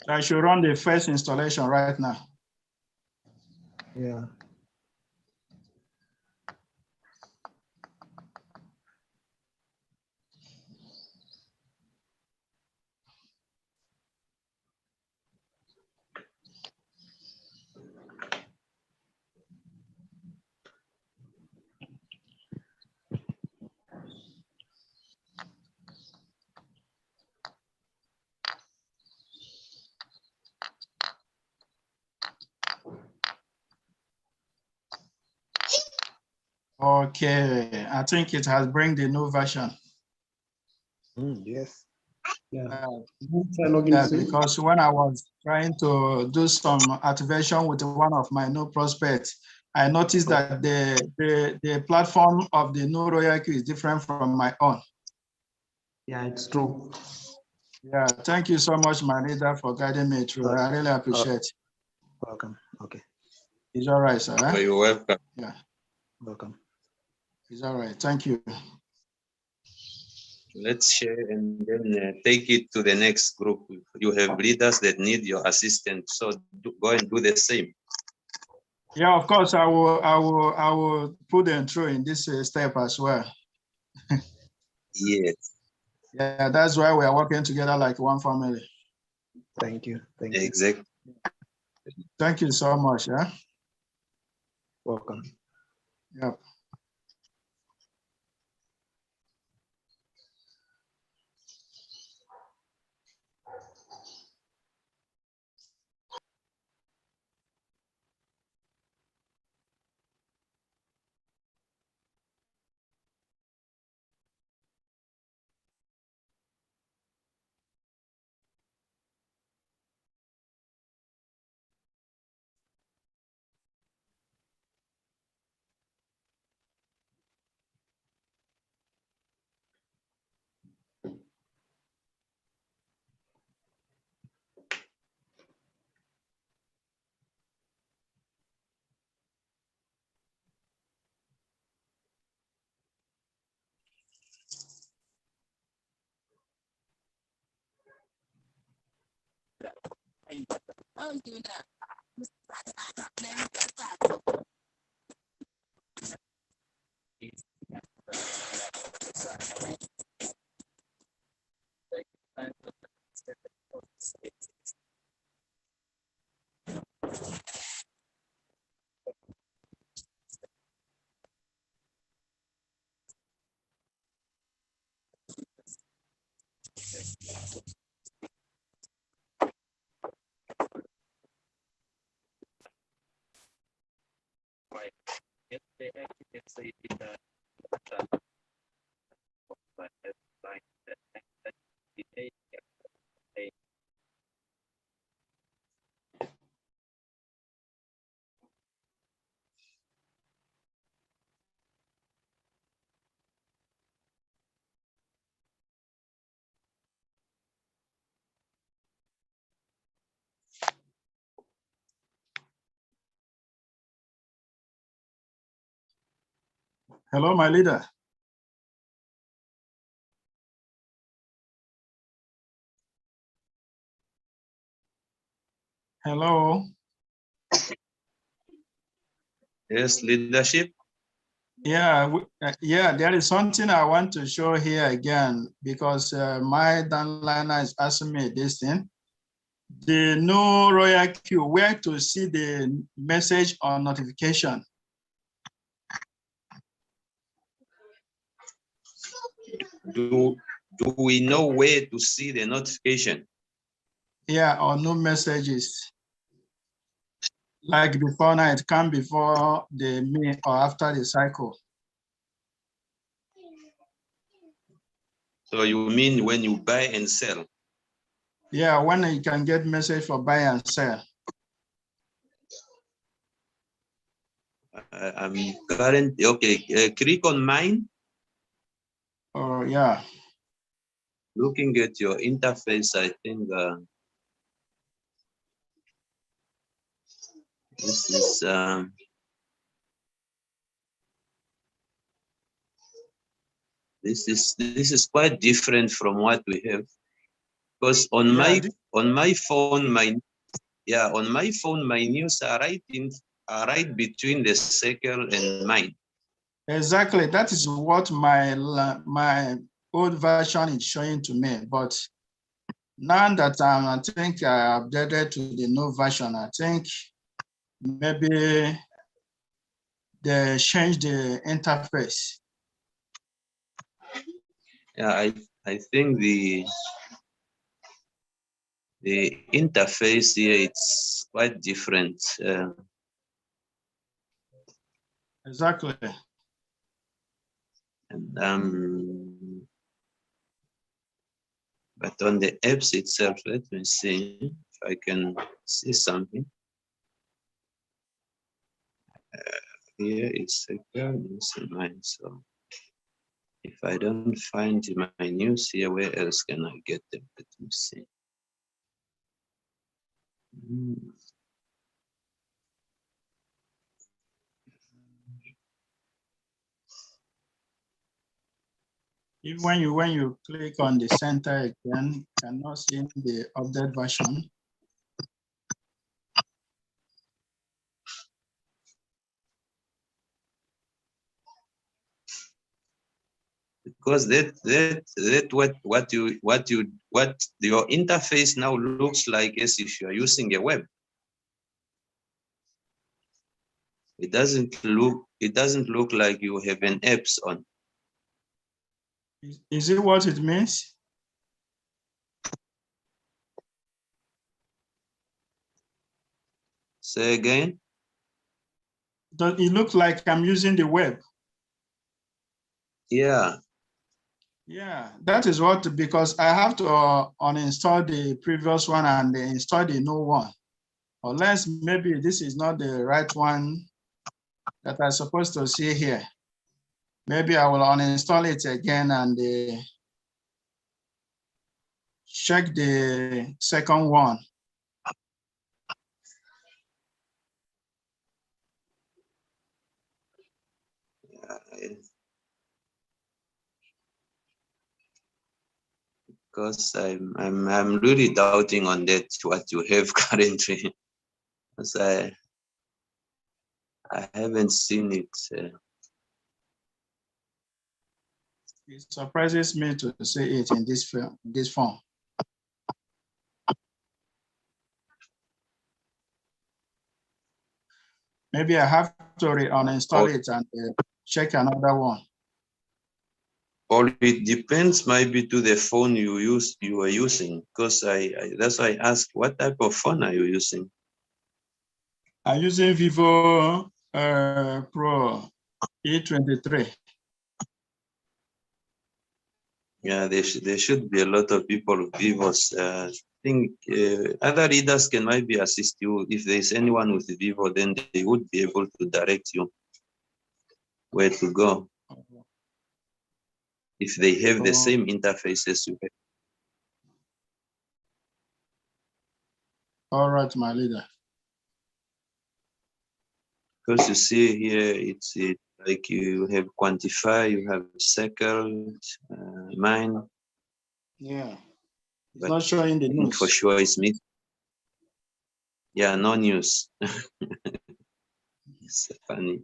So I should run the first installation right now. Yeah. Okay, I think it has bring the new version. Yes. Yeah. Yeah, because when I was trying to do some activation with one of my new prospects, I noticed that the platform of the new Royal Key is different from my own. Yeah, it's true. Yeah, thank you so much, my leader, for guiding me through. I really appreciate it. Welcome. Okay. It's all right, sir. Oh, you're welcome. Yeah, Welcome. it's all right. Thank you. Let's share and then take it to the next group. You have leaders that need your assistance, so go and do the same. Yeah, of course, I will put them through in this step as well. Yes. Yeah, that's why we are working together like one family. Thank you. Thank you. Exactly. Thank you so much. Yeah. Welcome. Yep. Hello, my leader. Hello. Yes, leadership. Yeah, yeah, there is something I want to show here again because my downliner is asking me this thing. The no royal queue, where to see the message or notification. Do we know where to see the notification? Yeah, or no messages. Like before now, it come before the meal or after the cycle. So you mean when you buy and sell? Yeah, when you can get message for buy and sell. I'm currently, okay, click on mine. Oh, yeah. Looking at your interface, I think this is quite different from what we have, because on my phone my news are right between the circle and mine. Exactly, that is what my old version is showing to me. But now that I think I updated to the new version, I think maybe they changed the interface. Yeah, I think the interface here, it's quite different. Exactly. And but on the apps itself, let me see if I can see something. Here it's secure news and mine. So if I don't find my news here, where else can I get them? Let me see. Even when you click on the center again, you cannot see the update version. Because what your interface now looks like as if you are using a web. It doesn't look like you have an apps on. Is it what it means? Say again. Does it look like I'm using the web? Yeah. Yeah, that is what, because I have to uninstall the previous one and install the new one. Unless maybe this is not the right one that I'm supposed to see here. Maybe I will uninstall it again and check the second one. Because I'm really doubting on that what you have currently, because I haven't seen it. It surprises me to see it in this form. Maybe I have to uninstall it and check another one. Or it depends maybe to the phone you are using, because that's why I asked what type of phone are you using? I'm using Vivo Pro E23. Yeah, there should be a lot of people with Vivos. I think other readers can maybe assist you. If there's anyone with Vivo, then they would be able to direct you where to go. If they have the same interface as you have. All right, my leader. Because you see here, it's Like you have quantify, you have circled, mine. Yeah. It's But not showing the I think for news. sure it's missing. Yeah, no news. It's funny.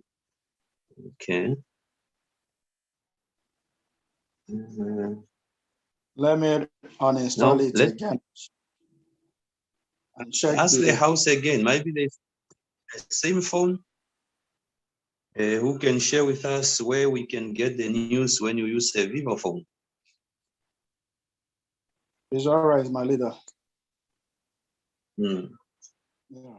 Okay. Let me uninstall No, it let's again and check ask the the. house again. Maybe they the same phone. Who can share with us where we can get the news when you use a Vivo phone? It's all right, my leader. Hmm. Yeah.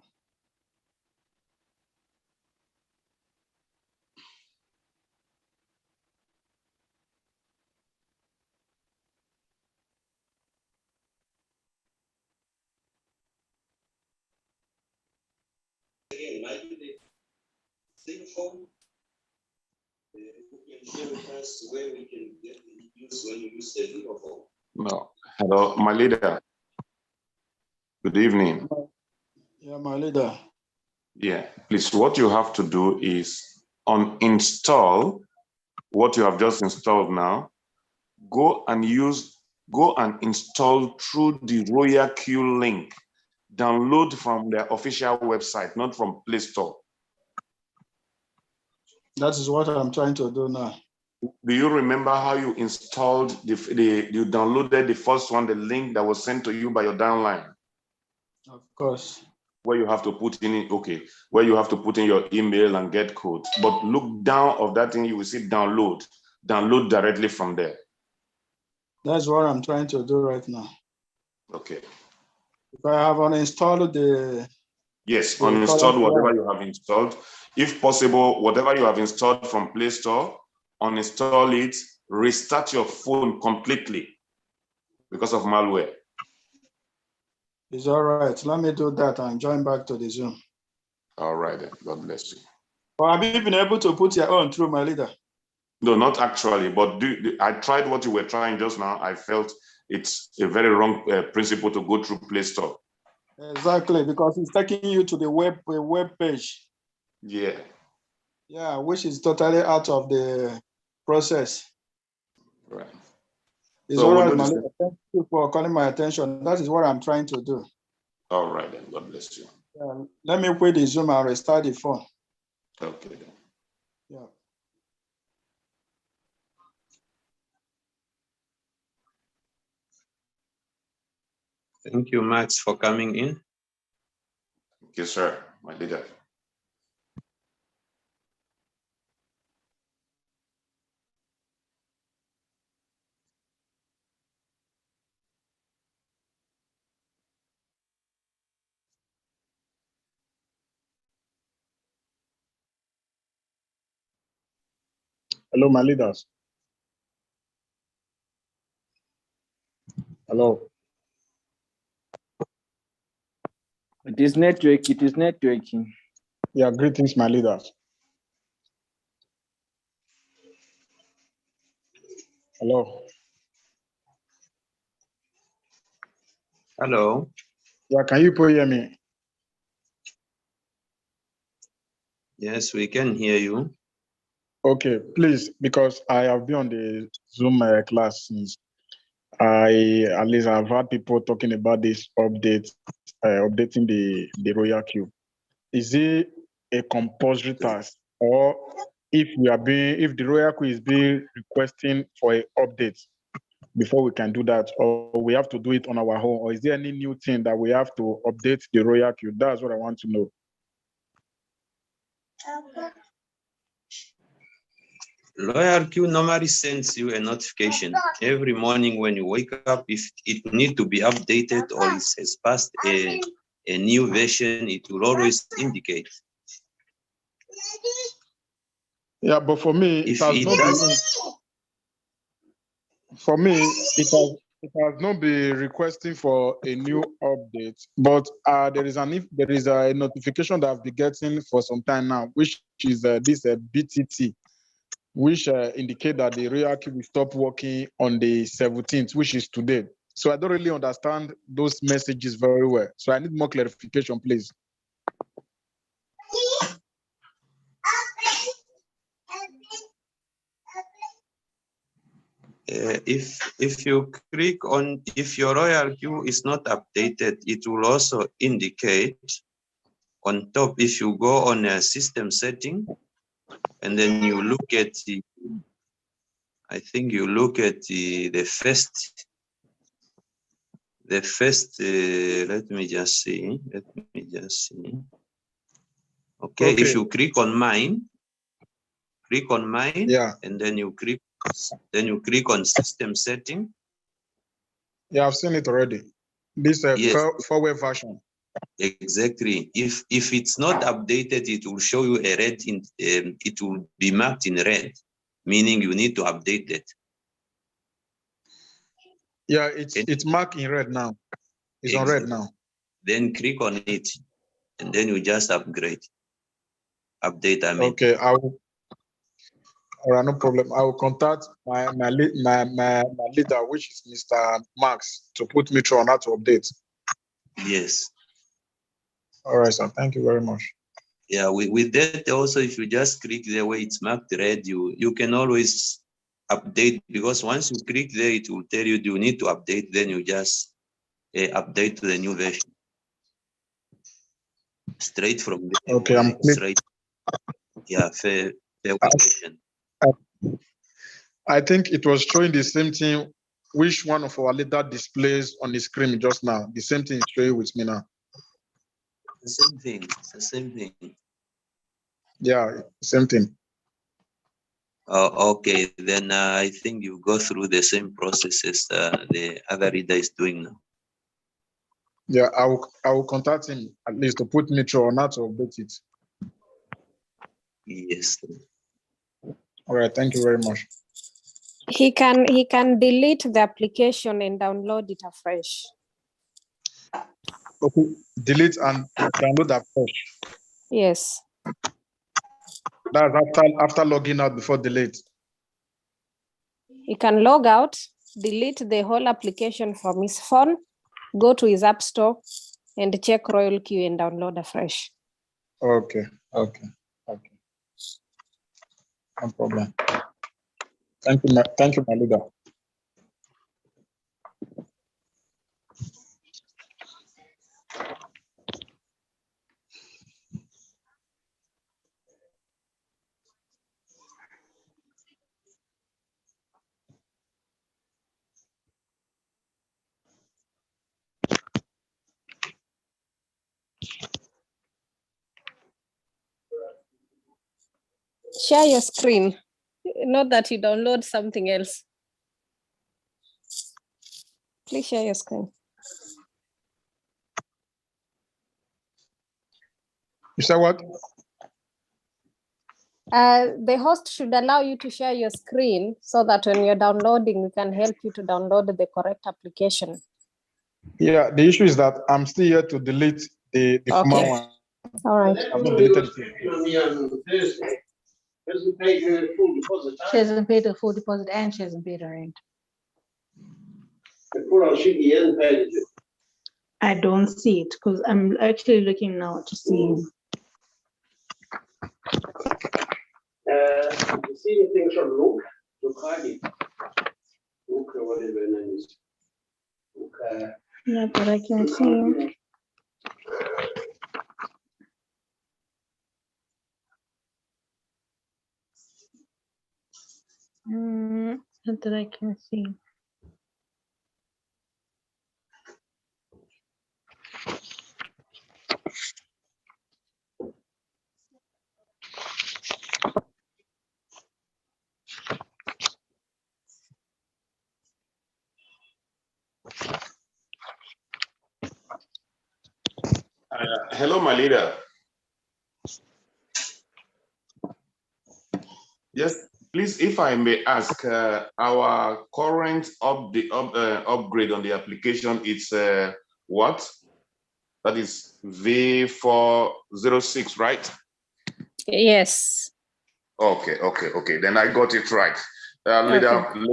Again, maybe the same phone. Who can share with us where we can get the news when you use a Vivo phone? No. Hello, my leader. Good evening. Yeah, my leader. Yeah, please, what you have to do is uninstall what you have just installed now. Go and install through the Royal Q link. Download from their official website, not from Play Store. That is what I'm trying to do now. Do you remember how you installed you downloaded the first one, the link that was sent to you by your downline? Of course. Where you have to put in, where you have to put in your email and get code. But look down of that thing, you will see download. Download directly from there. That's what I'm trying to do right now. Okay. If I have uninstalled the. Yes, the uninstall current whatever one. you have installed. If possible, whatever you have installed from Play Store, uninstall it, restart your phone completely because of malware. It's all right. Let me do that and join back to the Zoom. All right, then. God bless you. Or have you been able to put your own through, my leader? No, not actually, but I tried what you were trying just now. I felt it's a very wrong principle to go through Play Store. Exactly, because it's taking you to the web page. Yeah. Yeah, which is totally out of the process. Right. It's So all we'll right, do my this. leader. Thank you for calling my attention. That is what I'm trying to do. All right, then. God bless you. Let me quit the Zoom and restart the phone. Okay, then. Yeah. Thank you, Max, for coming in. Thank you, sir, my leader. Hello, my leaders. Hello. It is networking. Yeah, greetings, my leaders. Hello. Hello. Yeah, can you hear me? Yes, we can hear you. Okay, please, because I have been on the Zoom class since at least I've had people talking about this update, updating the royal queue. Is it a compulsory task, or if the royal queue is being requesting for an update before we can do that, or we have to do it on our own, or is there any new thing that we have to update the royal queue? That's what I want to know. Royal Q normally sends you a notification every morning when you wake up. If it need to be updated or it has passed a new version, it will always indicate. Yeah, but for me, If it doesn't, for me, it has not been requesting for a new update, but there is a notification that I've been getting for some time now, which is this BTT, which indicate that the royal queue will stop working on the 17th, which is today. So I don't really understand those messages very well. So I need more clarification, please. If you click on, if your royal queue is not updated, it will also indicate on top. If you go on a system setting, and then you look at the, I think you look at the first. Let me just see. Okay, if you click on mine, Yeah. and then you click on system setting. Yeah, I've seen it already. This Yes. four-way version. Exactly. If it's not updated, it will show you a red. It will be marked in red, meaning you need to update it. Yeah, it's marked in red now. It's on red now. Then click on it, and then you just upgrade. Update, I mean. Okay, I will. All right, no problem. I will contact my leader, which is Mr. Max, to put me through on how to update. Yes. All right, sir. Thank you very much. Yeah, with that also, if you just click there where it's marked red, you can always update, because once you click there, it will tell you, do you need to update? Then you just update to the new version. Straight from there. Okay, I'm straight. Yeah, fair version. I think it was showing the same thing which one of our leader displays on the screen just now. The same thing is showing with me now. The same thing. It's the same thing. Yeah, same thing. Okay, then I think you go through the same processes the other reader is doing now. Yeah, I will contact him at least to put me through on how to update it. Yes. All right, thank you very much. He can delete the application and download it afresh. Okay, delete and download afresh. Yes. That's after logging out before delete. He can log out, delete the whole application from his phone, go to his app store and check Royal Queue and download afresh. Okay. No problem. Thank you, my leader. Share your screen, not that you download something else. Please share your screen. You said what? The host should allow you to share your screen so that when you're downloading, we can help you to download the correct application. Yeah, the issue is that I'm still here to delete the former one. All right. I've not deleted it. She hasn't paid the full deposit and she hasn't paid her rent. I don't see it because I'm actually looking now to see. You see the things from Luke Hardy. Luke, whatever his name is. Luke, Not that I can see. Not that I can see. Hello, my leader. Yes, please, if I may ask, our current upgrade on the application is what? That is V406, right? Yes. Okay. Then I got it right. Okay.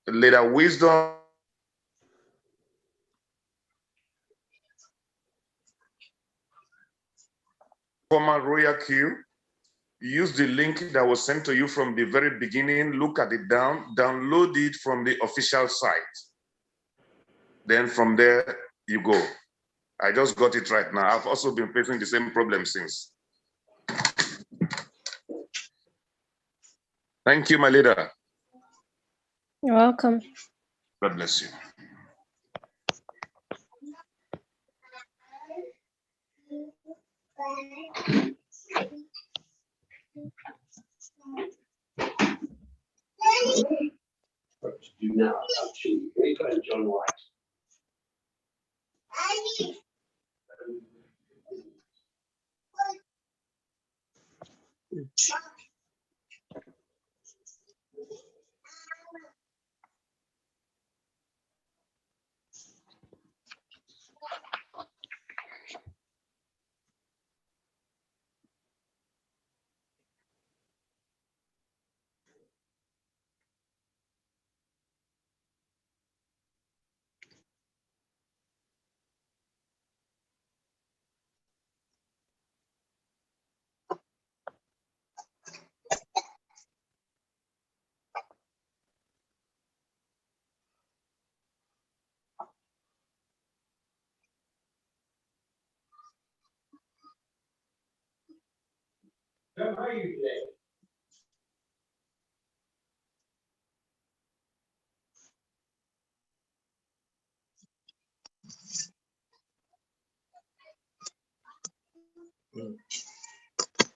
Leader Wisdom. Former Royal Queue, use the link that was sent to you from the very beginning, look at it download it from the official site. Then from there, you go. I just got it right now. I've also been facing the same problem since. Thank you, my leader. You're welcome. God bless you. What to do now? Actually, Rita and John White. How are you today?